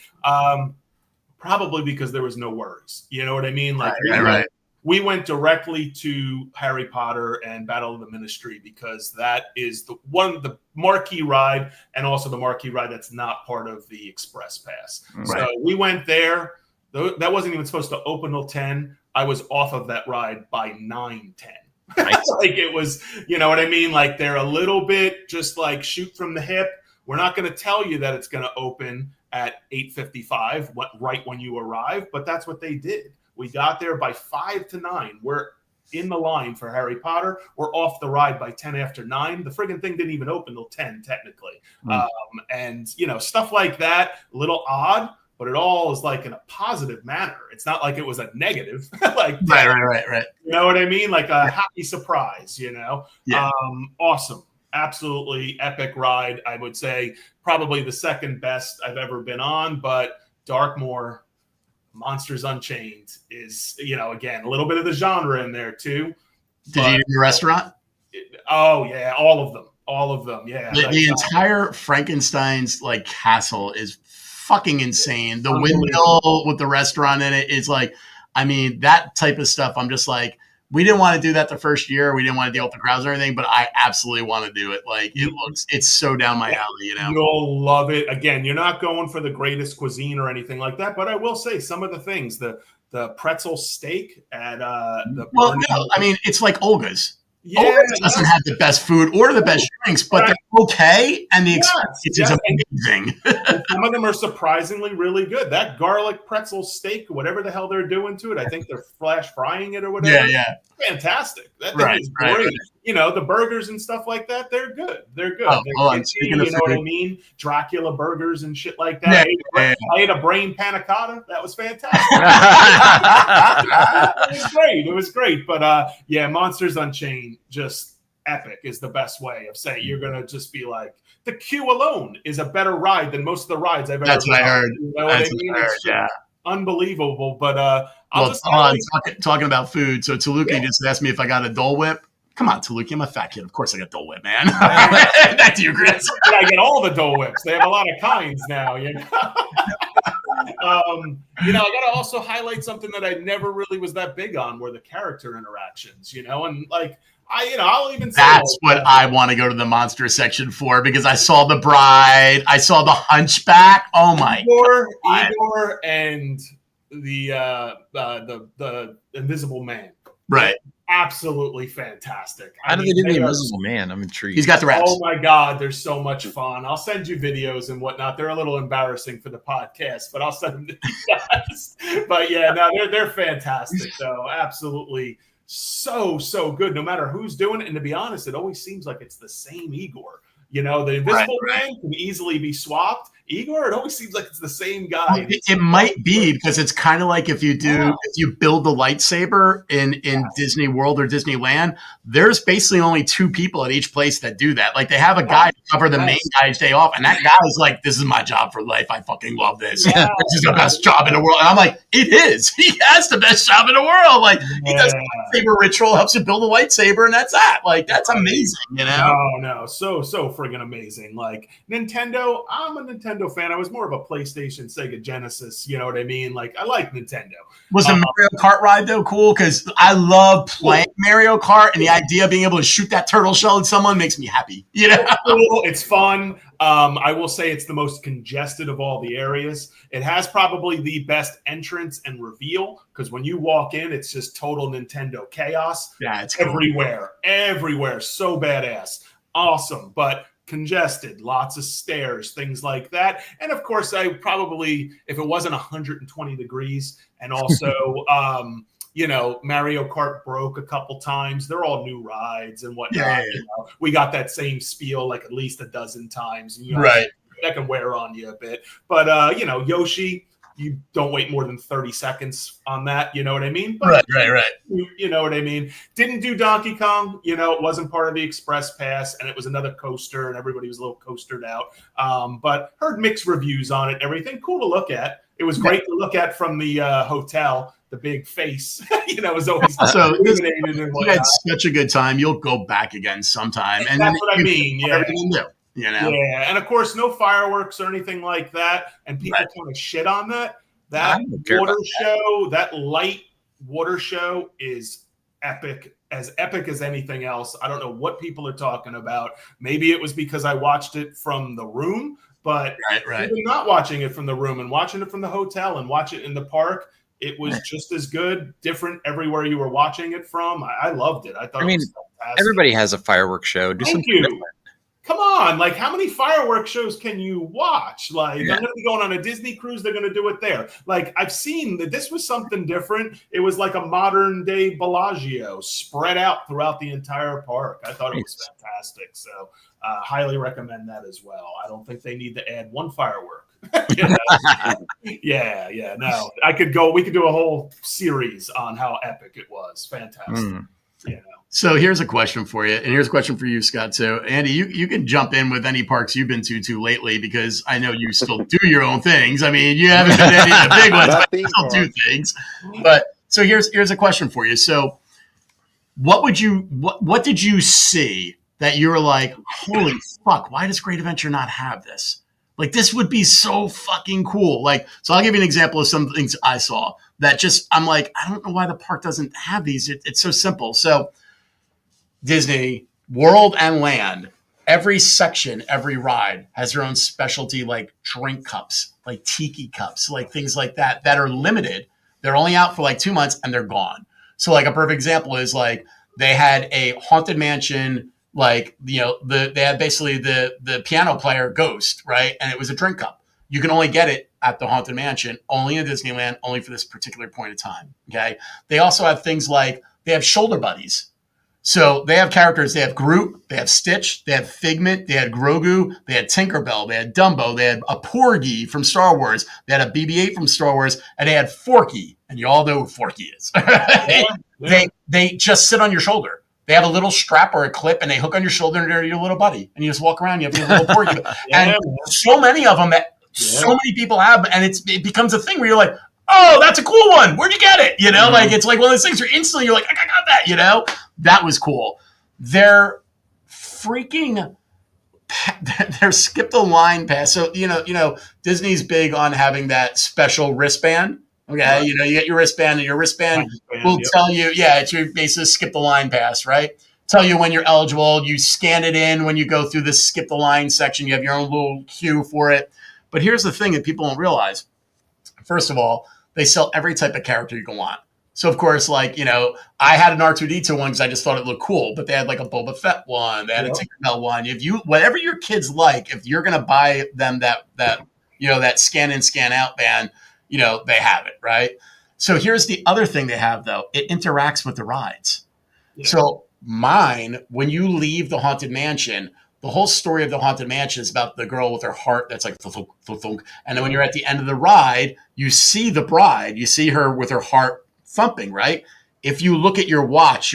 Probably because there was no worries. You know what I mean? Like, right. We went directly to Harry Potter and Battle of the Ministry because that is the marquee ride, and also the marquee ride that's not part of the Express Pass. Right. So we went there. That wasn't even supposed to open till 10. I was off of that ride by 9:10. Nice. Like it was, you know what I mean? Like they're a little bit just like shoot from the hip. We're not going to tell you that it's going to open at 8:55, right when you arrive, but that's what they did. We got there by 5 to 9. We're in the line for Harry Potter. We're off the ride by 10 after 9. The friggin' thing didn't even open till 10, technically. And, stuff like that, a little odd, but it all is like in a positive manner. It's not like it was a negative. Like Right. You know what I mean? Like a happy surprise, Yeah. Awesome. Absolutely epic ride. I would say probably the second best I've ever been on, but Darkmoor, Monsters Unchained is, again, a little bit of the genre in there too. Did you eat in the restaurant? Oh yeah, all of them. Yeah. The entire Frankenstein's like castle is fucking insane. The windmill with the restaurant in it is like, that type of stuff. I'm just like, we didn't want to do that the first year. We didn't want to deal with the crowds or anything, but I absolutely want to do it. Like it's so down my alley, You'll love it. Again, you're not going for the greatest cuisine or anything like that, but I will say some of the things, the pretzel steak at it's like Olga's. Yeah, Olga's doesn't have the best food or the best drinks, but they're okay, and the experience is amazing. Some of them are surprisingly really good. That garlic pretzel steak, whatever the hell they're doing to it, I think they're flash frying it or whatever. Yeah. Fantastic. That thing is great. Right. The burgers and stuff like that, they're good. They're good. Speaking of food, what I mean? Dracula burgers and shit like that. I ate a brain panna cotta. That was fantastic. It was great. But Monsters Unchained, just epic is the best way of saying. You're going to just be like, the queue alone is a better ride than most of the rides I've ever That's what I heard. You know what I mean? Yeah. Unbelievable. But talking about food. So Taluki just asked me if I got a Dole Whip. Come on, Taluki, I'm a fat kid. Of course I got Dole Whip, man. Back to you, Chris. I get all the Dole Whips. They have a lot of kinds now. I got to also highlight something that I never really was that big on, were the character interactions. And like I'll even say that's what I want to go to the monster section for, because I saw the bride, I saw the hunchback. Oh my God. Igor and the Invisible Man. Right. Absolutely fantastic. How do they do the Invisible Man? I'm intrigued. He's got the raps. Oh my God, they're so much fun. I'll send you videos and whatnot. They're a little embarrassing for the podcast, but I'll send them to you guys. But they're fantastic though. Absolutely so good. No matter who's doing it, and to be honest, it always seems like it's the same Igor. The Invisible Man can easily be swapped. Igor, it always seems like it's the same guy. It might be, because it's kind of like if you build the lightsaber in Disney World or Disneyland, there's basically only 2 people at each place that do that. Like they have a guy to cover the main guy's day off, and that guy is like, this is my job for life. I fucking love this. Yeah. This is the best job in the world. And I'm like, it is. He has the best job in the world. Like he does the lightsaber ritual, helps you build a lightsaber, and that's that. Like that's amazing, No, so friggin' amazing. Like Nintendo, I'm a Nintendo fan. I was more of a PlayStation, Sega Genesis. You know what I mean? Like I like Nintendo. Was the Mario Kart ride though cool? Because I love playing Mario Kart, and the idea of being able to shoot that turtle shell at someone makes me happy. It's fun. I will say it's the most congested of all the areas. It has probably the best entrance and reveal, because when you walk in, it's just total Nintendo chaos. Yeah, it's everywhere. So badass. Awesome. But congested, lots of stairs, things like that. And of course, I probably, if it wasn't 120 degrees, and also, Mario Kart broke a couple times. They're all new rides and whatnot. Yeah. We got that same spiel like at least a dozen times. And, right. That can wear on you a bit. But, Yoshi, you don't wait more than 30 seconds on that. You know what I mean? But, right. You know what I mean? Didn't do Donkey Kong. It wasn't part of the Express Pass, and it was another coaster, and everybody was a little coastered out. But heard mixed reviews on it. Everything cool to look at. It was great to look at from the hotel. The big face, is always so illuminated and you had such a good time. You'll go back again sometime, and that's what I mean. Yeah. Yeah, and of course, no fireworks or anything like that. And people kind of shit on that. That water show, that light water show, is epic as anything else. I don't know what people are talking about. Maybe it was because I watched it from the room, but even not watching it from the room and watching it from the hotel and watch it in the park, it was just as good, different everywhere you were watching it from. I loved it. I thought it was fantastic. Everybody has a fireworks show. Thank you. Come on, like how many fireworks shows can you watch? Like I'm going to be going on a Disney cruise. They're going to do it there. Like I've seen that this was something different. It was like a modern day Bellagio spread out throughout the entire park. I thought it was fantastic. So highly recommend that as well. I don't think they need to add one firework. No, we could do a whole series on how epic it was. Fantastic. So here's a question for you, and here's a question for you, Scott. So Andy, you can jump in with any parks you've been to lately, because I know you still do your own things. I mean, you haven't been to any of the big ones, but you still do things. But so here's a question for you. So what did you see that you were like, holy fuck, why does Great Adventure not have this? Like, this would be so fucking cool. Like, so I'll give you an example of some things I saw that I'm like, I don't know why the park doesn't have these. It's so simple. So Disney World and Land, every section, every ride has their own specialty, like drink cups, like tiki cups, like things like that are limited. They're only out for like 2 months and they're gone. So like a perfect example is like they had a Haunted Mansion, like, they had basically the piano player Ghost, right? And it was a drink cup. You can only get it at the Haunted Mansion, only in Disneyland, only for this particular point of time. Okay. They also have things like they have shoulder buddies. So they have characters. They have Groot, they have Stitch, they have Figment, they had Grogu, they had Tinkerbell, they had Dumbo, they had a Porgy from Star Wars, they had a BB-8 from Star Wars, and they had Forky. And you all know who Forky is. They just sit on your shoulder. They have a little strap or a clip, and they hook on your shoulder, and they're your little buddy. And you just walk around. You have your little Porgy. And so many of them that so many people have, and it becomes a thing where you're like, oh, that's a cool one. Where'd you get it? Like it's like one of those things where instantly you're like, I got that. That was cool. They're freaking. They're skip the line pass. So Disney's big on having that special wristband. Okay, right. You get your wristband, and your wristband will tell you, it's your basically skip the line pass, right? Tell you when you're eligible. You scan it in when you go through the skip the line section. You have your own little queue for it. But here's the thing that people don't realize. First of all, they sell every type of character you can want. So, of course, like, I had an R2-D2 one because I just thought it looked cool, but they had like a Boba Fett one. They had a Tinkerbell one. Whatever your kids like, if you're going to buy them that scan in, scan out band, they have it, right? So here's the other thing they have, though. It interacts with the rides. Yeah. So mine, when you leave the Haunted Mansion, the whole story of the Haunted Mansion is about the girl with her heart that's like thunk, thunk, thunk. And then when you're at the end of the ride, you see the bride. You see her with her heart thumping, right? If you look at your watch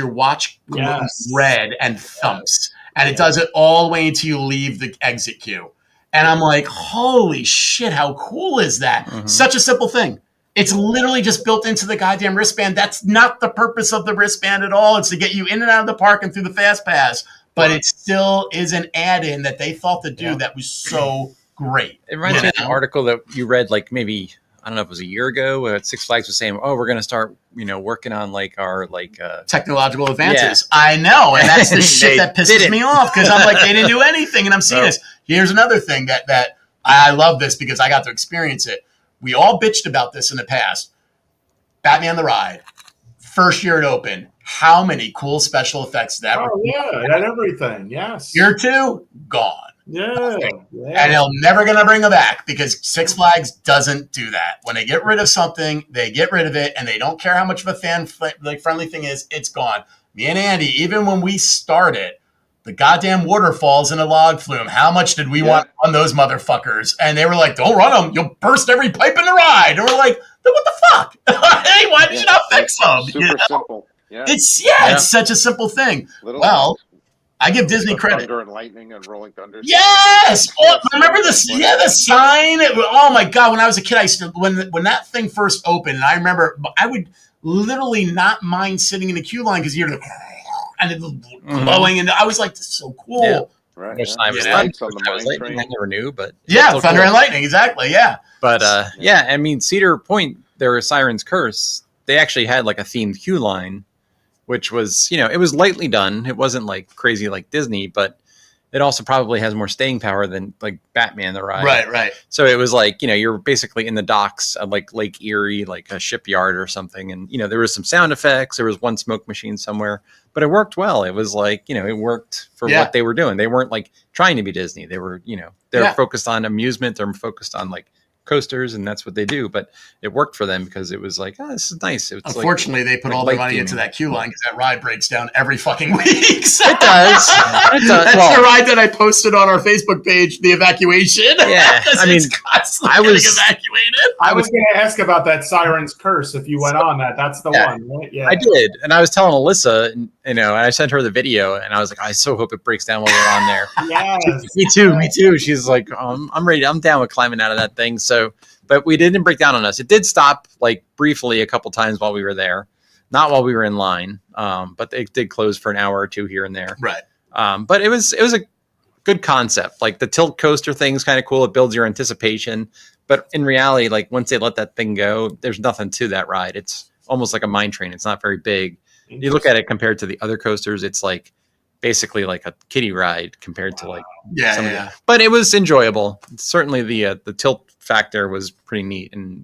glows red and thumps. And it does it all the way until you leave the exit queue. And I'm like, holy shit, how cool is that? Mm-hmm. Such a simple thing. It's literally just built into the goddamn wristband. That's not the purpose of the wristband at all. It's to get you in and out of the park and through the Fast Pass. But it still is an add-in that they thought to do that was so great. It reminds me of an article that you read like maybe, I don't know if it was a year ago, where Six Flags was saying, we're going to start, working on like our technological advances. Yeah. I know. And that's the shit that pisses me off because I'm like, they didn't do anything. And I'm seeing this. Here's another thing that I love this because I got to experience it. We all bitched about this in the past. Batman the Ride, first year it opened. How many cool special effects that were? Oh, yeah, and everything, yes. Year two, gone. Yeah. And they're never going to bring them back because Six Flags doesn't do that. When they get rid of something, they get rid of it, and they don't care how much of a fan-friendly thing is, it's gone. Me and Andy, even when we started, the goddamn waterfalls in a log flume, how much did we want on those motherfuckers? And they were like, don't run them. You'll burst every pipe in the ride. And we're like, what the fuck? Hey, why did you not fix them? Super simple. Yeah. It's such a simple thing. I give Disney The credit. Thunder and Lightning and Rolling Thunder. Yes. Oh, remember this? Yeah, the sign. Oh my God! When I was a kid, I used to when that thing first opened, and I remember I would literally not mind sitting in the queue line because you hear the and it was glowing, and I was like, "This is so cool." Yeah. Right. Wish I was Yeah. Thunder, Lights on the wish I was mine Lightning. train. I never knew, but Yeah, Thunder and Lightning, exactly. Yeah. But yeah, I mean, Cedar Point, there was Siren's Curse. They actually had like a themed queue line, which was, it was lightly done. It wasn't like crazy like Disney, but it also probably has more staying power than like Batman the Ride. Right. So it was like, you're basically in the docks of like Lake Erie, like a shipyard or something. And, there was some sound effects. There was one smoke machine somewhere, but it worked well. It was like, it worked for what they were doing. They weren't like trying to be Disney. They were, they're focused on amusement. They're focused on like coasters, and that's what they do. But it worked for them because it was like, oh, this is nice. It's Unfortunately, they put all their money into that queue line because that ride breaks down every fucking week. It does. That's the ride that I posted on our Facebook page, the evacuation. Yeah, I mean, I was evacuated. I was going to ask about that Siren's Curse. If you went on that, that's the one, right? Yeah, I did, and I was telling Alyssa, and I sent her the video, and I was like, I so hope it breaks down while we're on there. Yes. Me too. She's like, I'm ready. I'm down with climbing out of that thing. So, but we didn't break down on us. It did stop like briefly a couple times while we were there, not while we were in line. But it did close for an hour or two here and there. Right. But it was a good concept. Like the tilt coaster thing's kind of cool. It builds your anticipation. But in reality, like once they let that thing go, there's nothing to that ride. It's almost like a mine train. It's not very big. You look at it compared to the other coasters, it's like basically like a kiddie ride compared to like But it was enjoyable. Certainly the tilt factor was pretty neat, and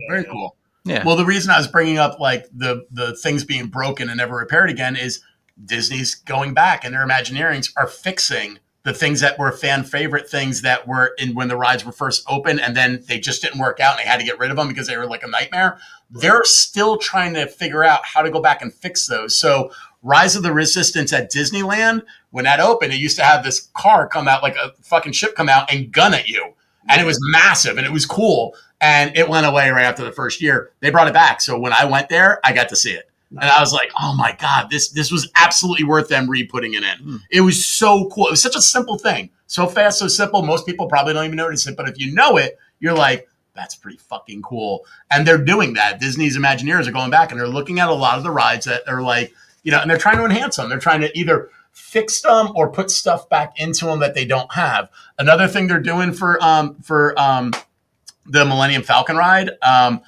very cool. Yeah. Well, the reason I was bringing up like the things being broken and never repaired again is Disney's going back, and their Imagineerings are fixing the things that were fan favorite things that were in when the rides were first open, and then they just didn't work out and they had to get rid of them because they were like a nightmare. They're still trying to figure out how to go back and fix those. So Rise of the Resistance at Disneyland, when that opened, it used to have this car come out, like a fucking ship come out and gun at you. And it was massive and it was cool. And it went away right after the first year. They brought it back. So when I went there, I got to see it. And I was like, oh my God, this was absolutely worth them re-putting it in. It was so cool. It was such a simple thing. So fast, so simple. Most people probably don't even notice it. But if you know it, you're like, that's pretty fucking cool. And they're doing that. Disney's Imagineers are going back and they're looking at a lot of the rides that are like, and they're trying to enhance them. They're trying to either fix them or put stuff back into them that they don't have. Another thing they're doing for the Millennium Falcon ride, I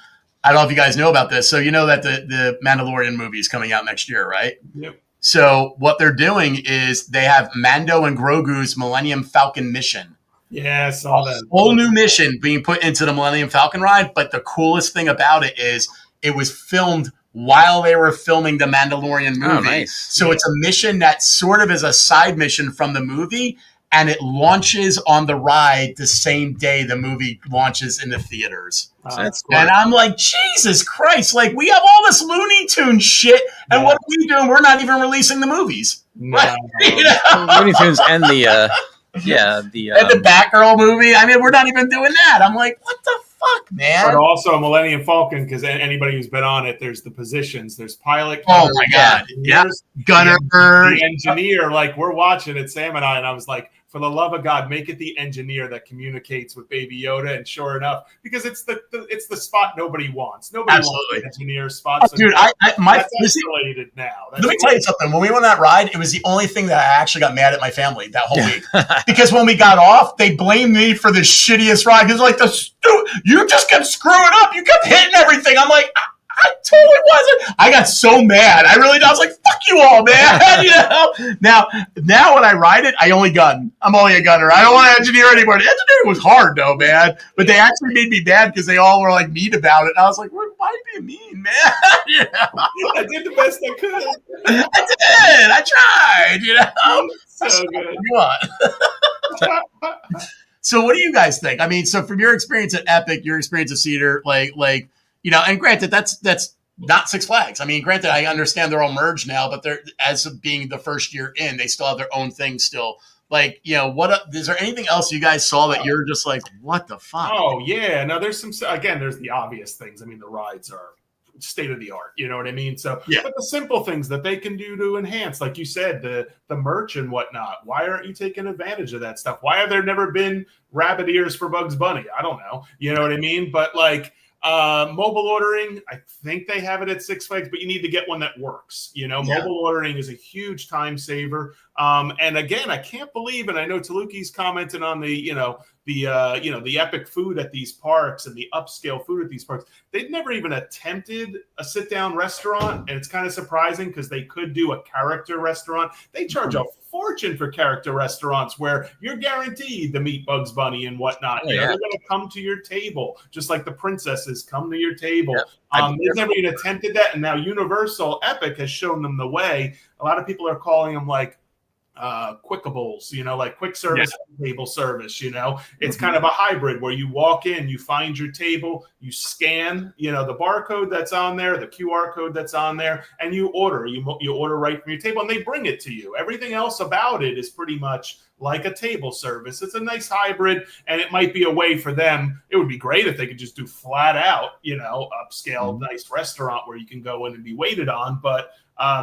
don't know if you guys know about this. So you know that the Mandalorian movie is coming out next year, right? Yep. So what they're doing is they have Mando and Grogu's Millennium Falcon mission. Yeah, I saw that. Whole new mission being put into the Millennium Falcon ride. But the coolest thing about it is it was filmed while they were filming the Mandalorian movie. Oh, nice. So it's a mission that sort of is a side mission from the movie, and it launches on the ride the same day the movie launches in the theaters. That's cool. And I'm like, Jesus Christ, like we have all this Looney Tunes shit, and what are we doing? We're not even releasing the movies. No. Looney Tunes and the and the Batgirl movie. I mean, we're not even doing that. I'm like, what the fuck, man? But also Millennium Falcon, because anybody who's been on it, there's the positions. There's pilot. Oh my God. Yeah. Gunner. The engineer, like we're watching it, Sam and I was like, for the love of God, make it the engineer that communicates with Baby Yoda. And sure enough, because it's the spot nobody wants. Nobody wants the engineer spot. So dude, that's escalated now. Let me tell you something. When we went on that ride, it was the only thing that I actually got mad at my family that whole week. Because when we got off, they blamed me for the shittiest ride. Because like you just kept screwing up. You kept hitting everything. I'm like, I totally wasn't. I got so mad. I was like, fuck you all, man. Now when I ride it, I only gun. I'm only a gunner. I don't want to engineer anymore. The engineering was hard though, man. But they actually made me mad because they all were like mean about it. And I was like, why are you being mean, man? I did the best I could. I did. I tried, So good. Come on. So what do you guys think? I mean, so from your experience at Epic, your experience at Cedar, and granted, that's not Six Flags. I mean, granted, I understand they're all merged now, but they're as of being the first year in, they still have their own thing still. Like, is there anything else you guys saw that you're just like, what the fuck? Oh yeah, no, there's there's the obvious things. I mean, the rides are state of the art. You know what I mean? So, Yeah. but the simple things that they can do to enhance, like you said, the merch and whatnot. Why aren't you taking advantage of that stuff? Why have there never been rabbit ears for Bugs Bunny? I don't know. You know what I mean? But like mobile ordering, I think they have it at Six Flags, but you need to get one that works. You know, mobile ordering is a huge time saver. And again, I can't believe, and I know Taluki's commented on the epic food at these parks and the upscale food at these parks. They've never even attempted a sit-down restaurant, and it's kind of surprising because they could do a character restaurant. They charge a fortune for character restaurants where you're guaranteed to meet Bugs Bunny and whatnot. They're going to come to your table, just like the princesses come to your table. They've never even attempted that, and now Universal Epic has shown them the way. A lot of people are calling them like quickables, like quick service table service. It's kind of a hybrid where you walk in, you find your table, you scan the barcode that's on there, the QR code that's on there, and you order. You order right from your table and they bring it to you. Everything else about it is pretty much like a table service. It's a nice hybrid, and it might be a way for them. It would be great if they could just do flat out upscale nice restaurant where you can go in and be waited on, but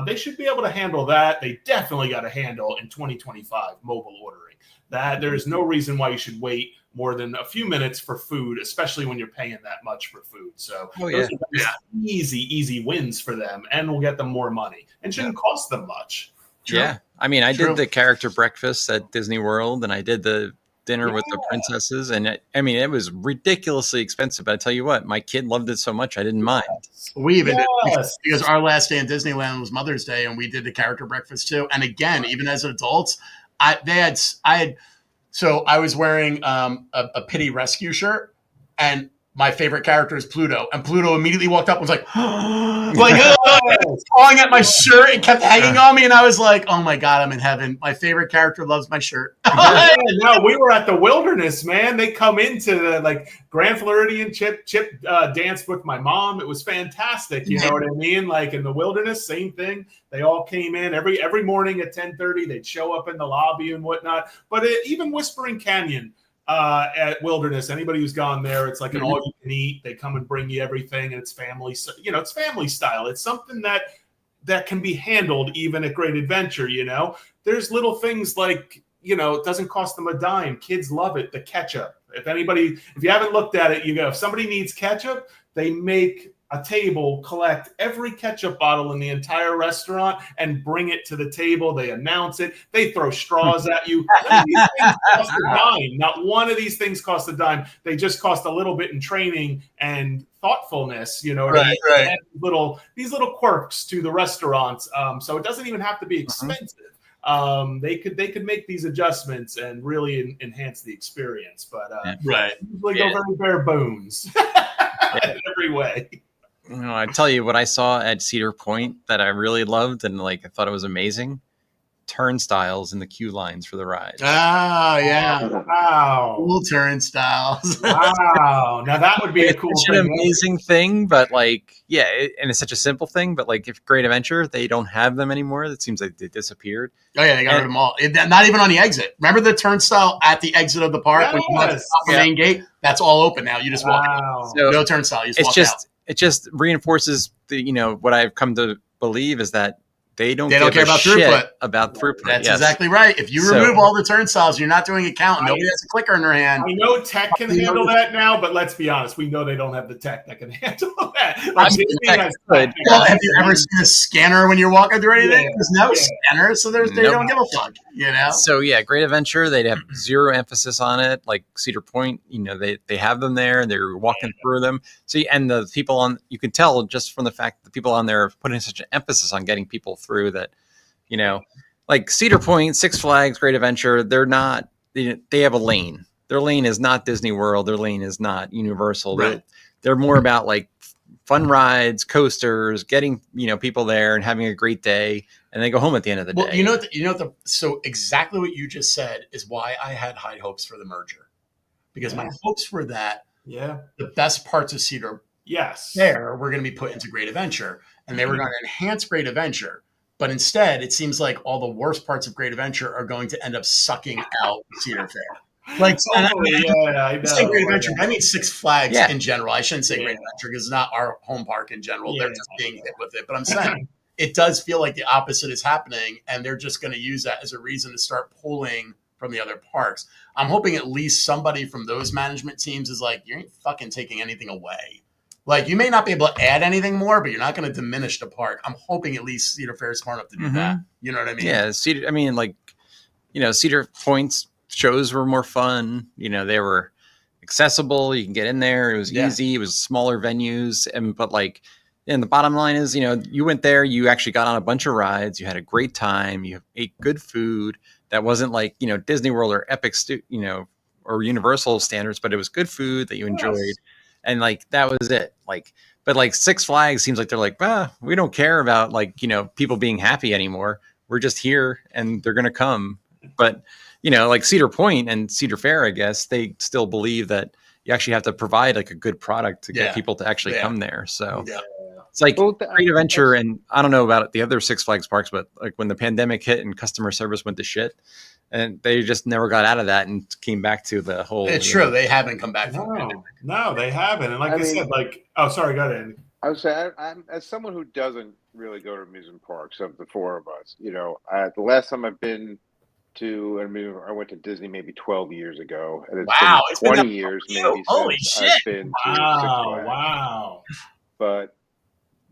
they should be able to handle that. They definitely got to handle in 2025 mobile ordering. That there is no reason why you should wait more than a few minutes for food, especially when you're paying that much for food. So those are easy wins for them, and will get them more money and shouldn't cost them much. True. Yeah, I mean, I did the character breakfast at Disney World, and I did the dinner with the princesses, and it was ridiculously expensive. But I tell you what, my kid loved it so much I didn't mind. We even did, because our last day in Disneyland was Mother's Day, and we did the character breakfast too. And again, even as adults, I was wearing a Pity Rescue shirt, and my favorite character is Pluto, and Pluto immediately walked up and was like, clawing at my shirt and kept hanging on me, and I was like, oh my God, I'm in heaven. My favorite character loves my shirt. No, we were at the Wilderness, man. They come into the Grand Floridian. Chip danced with my mom. It was fantastic. You know what I mean? Like in the Wilderness, same thing. They all came in every morning at 10:30. They'd show up in the lobby and whatnot. But even Whispering Canyon, at Wilderness, anybody who's gone there, it's like an all you can eat. They come and bring you everything, and it's family. So, it's family style. It's something that can be handled even at Great Adventure. There's little things like it doesn't cost them a dime. Kids love it. The ketchup. If you haven't looked at it, if somebody needs ketchup, they make a table collect every ketchup bottle in the entire restaurant and bring it to the table. They announce it. They throw straws at you. None of these things cost a dime. Not one of these things cost a dime. They just cost a little bit in training and thoughtfulness. Right. These little quirks to the restaurants. So it doesn't even have to be expensive. They could make these adjustments and really enhance the experience. But usually go very bare bones in every way. I tell you what I saw at Cedar Point that I really loved and I thought it was amazing. Turnstiles in the queue lines for the rides. Oh yeah! Wow, cool turnstiles. Wow, now that would be a cool, an amazing thing. But and it's such a simple thing. But if Great Adventure, they don't have them anymore. It seems like they disappeared. Oh yeah, they got rid of them all. Not even on the exit. Remember the turnstile at the exit of the park when you left the main gate? That's all open now. You just walk out. So no turnstile. You just walk out. It just reinforces what I've come to believe is that they don't care about throughput. That's exactly right. If you remove all the turnstiles, you're not doing a count. Nobody has a clicker in their hand. I know tech can handle that now, but let's be honest. We know they don't have the tech that can handle that. Have you ever seen a scanner when you're walking through anything? There's no scanner, so they don't give a fuck. So Great Adventure, they'd have zero emphasis on it. Like Cedar Point, they have them there and they're walking through them. So and the people you can tell just from the fact that the people on there are putting such an emphasis on getting people through that, like Cedar Point, Six Flags, Great Adventure, they're not, they have a lane. Their lane is not Disney World. Their lane is not Universal. Right. They're more about fun rides, coasters, getting, people there and having a great day. And they go home at the end of the day. So exactly what you just said is why I had high hopes for the merger, because my hopes were that the best parts of Cedar Fair were going to be put into Great Adventure, and they were going to enhance Great Adventure. But instead, it seems like all the worst parts of Great Adventure are going to end up sucking out Cedar Fair. Like, Totally, yeah, I I say know. Great Adventure, but I mean Six Flags Yeah. in general. I shouldn't say Yeah. Great Adventure because it's not our home park in general. They're Yeah. just being hit with it. But I'm saying it does feel like the opposite is happening, and they're just going to use that as a reason to start pulling from the other parks. I'm hoping at least somebody from those management teams is like, you ain't fucking taking anything away. Like, you may not be able to add anything more, but you're not going to diminish the park. I'm hoping at least Cedar Fair is smart enough to do that. You know what I mean? Yeah, Cedar. I mean, like, Cedar Point's shows were more fun. They were accessible. You can get in there. It was easy. It was smaller venues, but like, and the bottom line is, you went there. You actually got on a bunch of rides. You had a great time. You ate good food. That wasn't like Disney World or Epic, or Universal standards, but it was good food that you enjoyed, and like that was it. Like, but like Six Flags seems like they're like, we don't care about like people being happy anymore. We're just here, and they're gonna come. But like Cedar Point and Cedar Fair, I guess they still believe that you actually have to provide like a good product to get people to actually come there. So it's like Great Adventure, and I don't know about the other Six Flags parks, but like when the pandemic hit and customer service went to shit, and they just never got out of that and came back to the whole. It's true. They haven't come back. No, they haven't. And like I said, like, oh, sorry, go ahead, Andy. I would say, I'm as someone who doesn't really go to amusement parks, of the four of us, the last time I've been to, I went to Disney maybe 12 years ago, and it's been 20 years maybe since I've been to Six Flags. Wow. But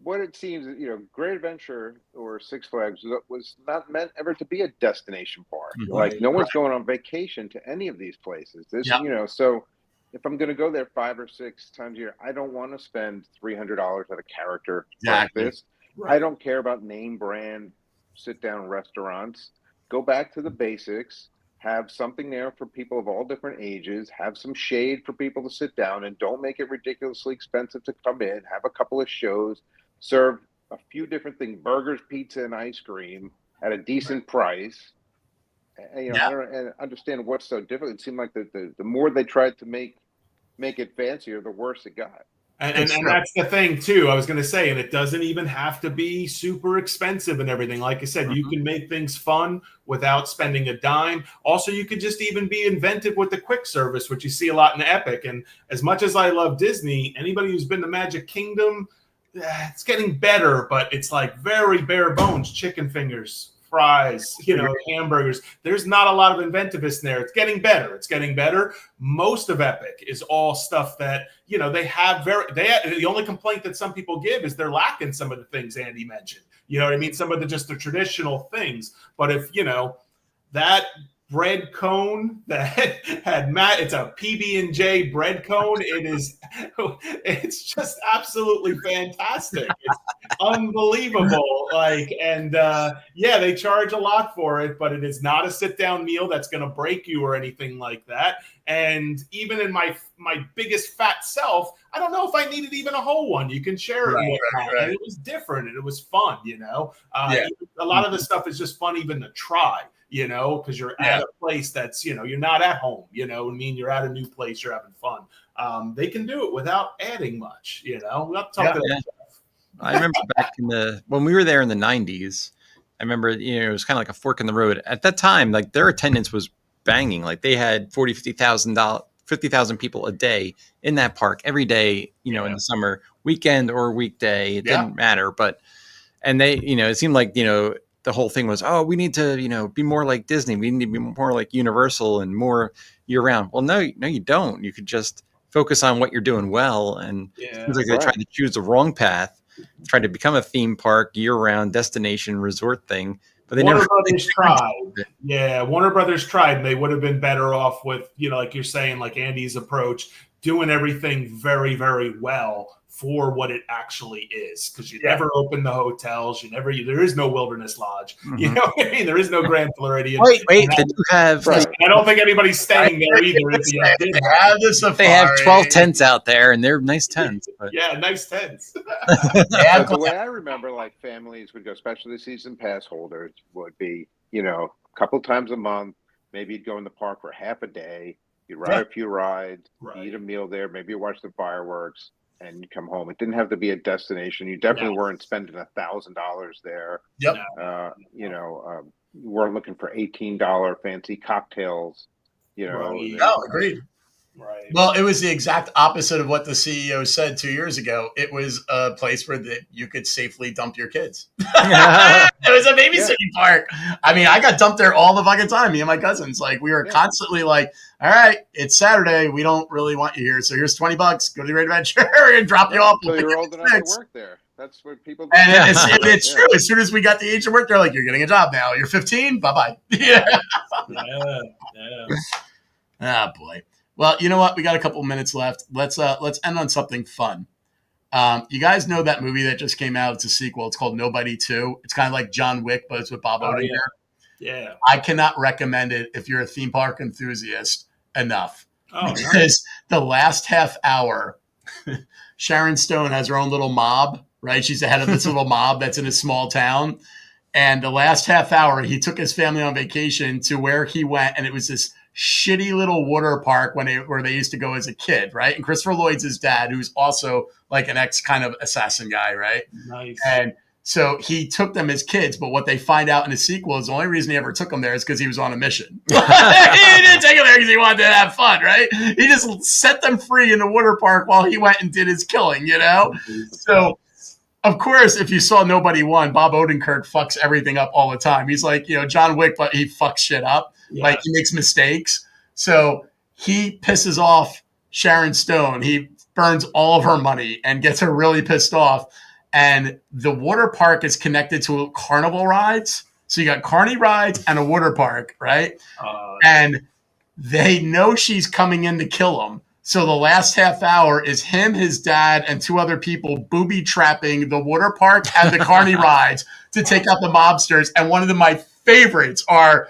what it seems, Great Adventure or Six Flags was not meant ever to be a destination park. Like, no one's going on vacation to any of these places. So if I'm going to go there 5 or 6 times a year, I don't want to spend $300 at a character like this. I don't care about name brand sit-down restaurants. Go back to the basics. Have something there for people of all different ages. Have some shade for people to sit down, and don't make it ridiculously expensive to come in. Have a couple of shows. Serve a few different things: burgers, pizza, and ice cream at a decent price. And, I don't understand what's so difficult. It seemed like the more they tried to make it fancier, the worse it got. And that's the thing too. I was going to say, and it doesn't even have to be super expensive and everything. Like I said, you can make things fun without spending a dime. Also, you could just even be inventive with the quick service, which you see a lot in Epic. And as much as I love Disney, anybody who's been to Magic Kingdom, it's getting better, but it's like very bare bones, chicken fingers, fries, hamburgers. There's not a lot of inventiveness in there. It's getting better. Most of Epic is all stuff that, they have the only complaint that some people give is they're lacking some of the things Andy mentioned. You know what I mean? Some of the traditional things. But if, that bread cone that had it's a PB&J bread cone. It's just absolutely fantastic. It's unbelievable. They charge a lot for it, but it is not a sit down meal that's going to break you or anything like that. And even in my biggest fat self, I don't know if I needed even a whole one. You can share it. And it was different and it was fun, A lot of the stuff is just fun even to try. Because you're at a place that's, you're not at home, you're at a new place, you're having fun. They can do it without adding much, We'll talk I remember back when we were there in the 90s, I remember, it was kind of like a fork in the road. At that time, like their attendance was banging. Like they had 50,000 people a day in that park every day, in the summer, weekend or weekday. It didn't matter. And they, it seemed like, the whole thing was, we need to, be more like Disney. We need to be more like Universal and more year round. Well, no, you don't. You could just focus on what you're doing well. And it seems like they tried to choose the wrong path, tried to become a theme park, year round destination resort thing. But Warner Brothers tried. Yeah, Warner Brothers tried, and they would have been better off with, like you're saying, like Andy's approach, doing everything very, very well for what it actually is, because you never open the hotels, there is no Wilderness Lodge, you know what I mean? There is no Grand Floridian. Wait, they do have. I don't think anybody's staying there either. They have 12 tents out there, and they're nice tents. But. Yeah, nice tents. The way I remember, like families would go, especially the season pass holders, would be, a couple times a month. Maybe you'd go in the park for half a day. You'd ride a few rides, eat a meal there. Maybe you watch the fireworks. And you come home. It didn't have to be a destination. You definitely weren't spending $1,000 there. Yep. You weren't looking for $18 fancy cocktails You know, Right. No, agreed. Right. Well, it was the exact opposite of what the CEO said 2 years ago. It was a place where you could safely dump your kids. It was a babysitting park. I mean, I got dumped there all the fucking time. Me and my cousins, like, we were constantly like, "All right, it's Saturday. We don't really want you here, so here's $20. Go to the Great Adventure and drop you off." So you're old enough to work there. That's what people do. And it's true. As soon as we got the age of work, they're like, "You're getting a job now. You're 15. Bye bye." Yeah. Ah, boy. Well, you know what? We got a couple minutes left. Let's end on something fun. You guys know that movie that just came out? It's a sequel. It's called Nobody 2. It's kind of like John Wick, but it's with Bob Odenkirk. Yeah. I cannot recommend it if you're a theme park enthusiast enough. Oh, because nice. the last half hour, Sharon Stone has her own little mob, right? She's the head of this little mob that's in a small town. And the last half hour, he took his family on vacation to where he went, and it was this shitty little water park where they used to go as a kid, right? And Christopher Lloyd's his dad, who's also like an ex kind of assassin guy, right? Nice. And so he took them as kids, but what they find out in the sequel is the only reason he ever took them there is because he was on a mission. He didn't take them there because he wanted to have fun, right? He just set them free in the water park while he went and did his killing, you know? So, of course, if you saw Nobody Won, Bob Odenkirk fucks everything up all the time. He's like, John Wick, but he fucks shit up. Yeah. Like, he makes mistakes. So he pisses off Sharon Stone. He burns all of her money and gets her really pissed off. And the water park is connected to carnival rides. So you got carny rides and a water park, right? And they know she's coming in to kill him. So the last half hour is him, his dad, and two other people booby trapping the water park and the carny rides to take out the mobsters. And one of my favorites are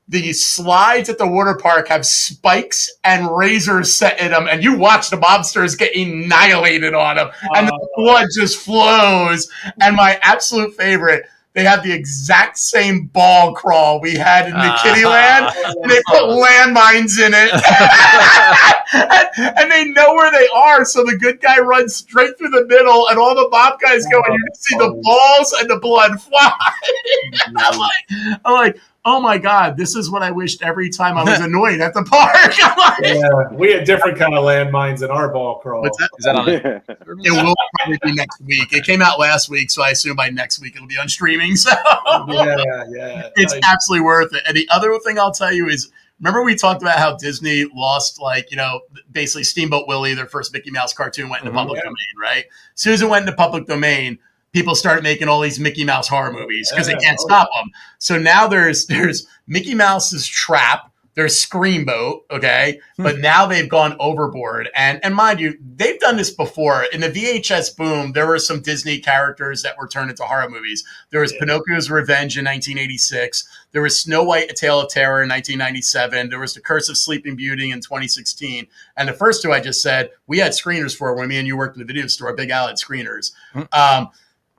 the slides at the water park have spikes and razors set in them, and you watch the mobsters get annihilated on them, and the blood just flows. And my absolute favorite, they have the exact same ball crawl we had in the kiddie land, and they put landmines in it. and they know where they are, so the good guy runs straight through the middle, and all the mob guys go, and you see the balls and the blood fly. I'm like, oh my God, this is what I wished every time I was annoyed at the park. Yeah, we had different kind of landmines in our ball crawl. What's that? Is that on it? It will probably be next week. It came out last week, so I assume by next week it'll be on streaming. So yeah. It's absolutely worth it. And the other thing I'll tell you is, remember we talked about how Disney lost, basically Steamboat Willie, their first Mickey Mouse cartoon, went into public domain, right? As soon as it went into public domain, people started making all these Mickey Mouse horror movies because they can't stop them. So now there's Mickey Mouse's Trap, there's Screamboat, okay? But now they've gone overboard. And mind you, they've done this before. In the VHS boom, there were some Disney characters that were turned into horror movies. There was Pinocchio's Revenge in 1986. There was Snow White, A Tale of Terror in 1997. There was The Curse of Sleeping Beauty in 2016. And the first two I just said, we had screeners for when me and you worked in the video store. Big Al had screeners.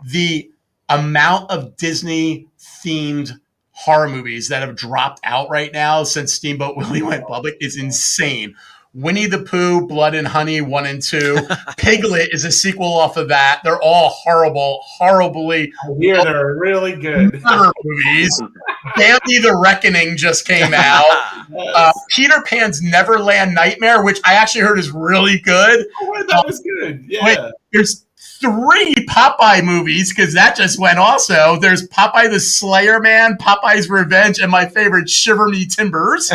The amount of Disney-themed horror movies that have dropped out right now since Steamboat Willie went public is insane. Winnie the Pooh, Blood and Honey 1 and 2. Piglet is a sequel off of that. They're all horribly. They're really good movies. Bambi the Reckoning just came out. Peter Pan's Neverland Nightmare, which I actually heard is really good. Oh, that was good. Yeah. Wait, there's 3 Popeye movies because that just went also. There's Popeye the Slayer Man, Popeye's Revenge, and my favorite, Shiver Me Timbers.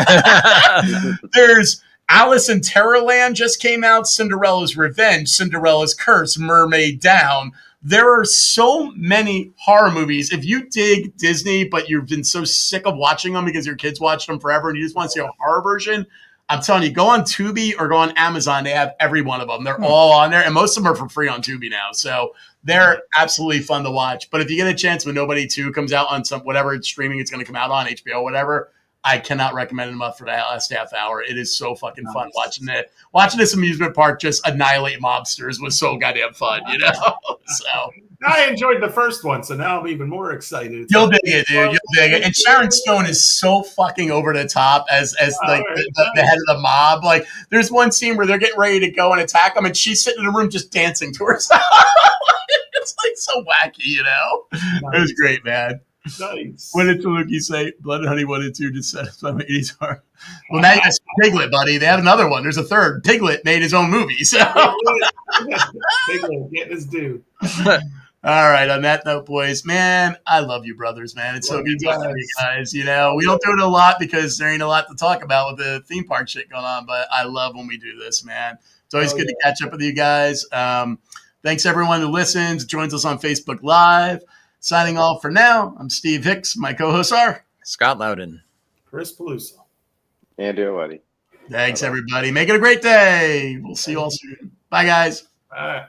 There's Alice in Terrorland just came out, Cinderella's Revenge, Cinderella's Curse, Mermaid Down. There are so many horror movies. If you dig Disney, but you've been so sick of watching them because your kids watched them forever and you just want to see a horror version, I'm telling you, go on Tubi or go on Amazon. They have every one of them. They're all on there, and most of them are for free on Tubi now. So they're absolutely fun to watch. But if you get a chance when Nobody 2 comes out on some whatever it's streaming it's going to come out on, HBO, whatever, I cannot recommend it enough for that last half hour. It is so fucking fun watching it. Watching this amusement park just annihilate mobsters was so goddamn fun, you know? So I enjoyed the first one, so now I'm even more excited. You'll dig it, dude. You'll dig it. And Sharon Stone is so fucking over the top as like the head of the mob. Like, there's one scene where they're getting ready to go and attack them, and she's sitting in the room just dancing to herself. It's like so wacky, you know? It was great, man. Nice. What did Taluki say? Blood and Honey 1 and 2 just satisfy my 80s heart. Well, now you got Piglet, buddy. They have another one. There's a third. Piglet made his own movie. So. Piglet, get this dude. All right. On that note, boys, man, I love you, brothers, man. It's so good talking to you guys. You know, we don't do it a lot because there ain't a lot to talk about with the theme park shit going on, but I love when we do this, man. It's always good to catch up with you guys. Thanks, everyone who listens, joins us on Facebook Live. Signing off for now, I'm Steve Hicks. My co-hosts are Scott Loudon, Chris Peluso, and Auletti. Thanks, everybody. Make it a great day. We'll see you all soon. Bye, guys. Bye.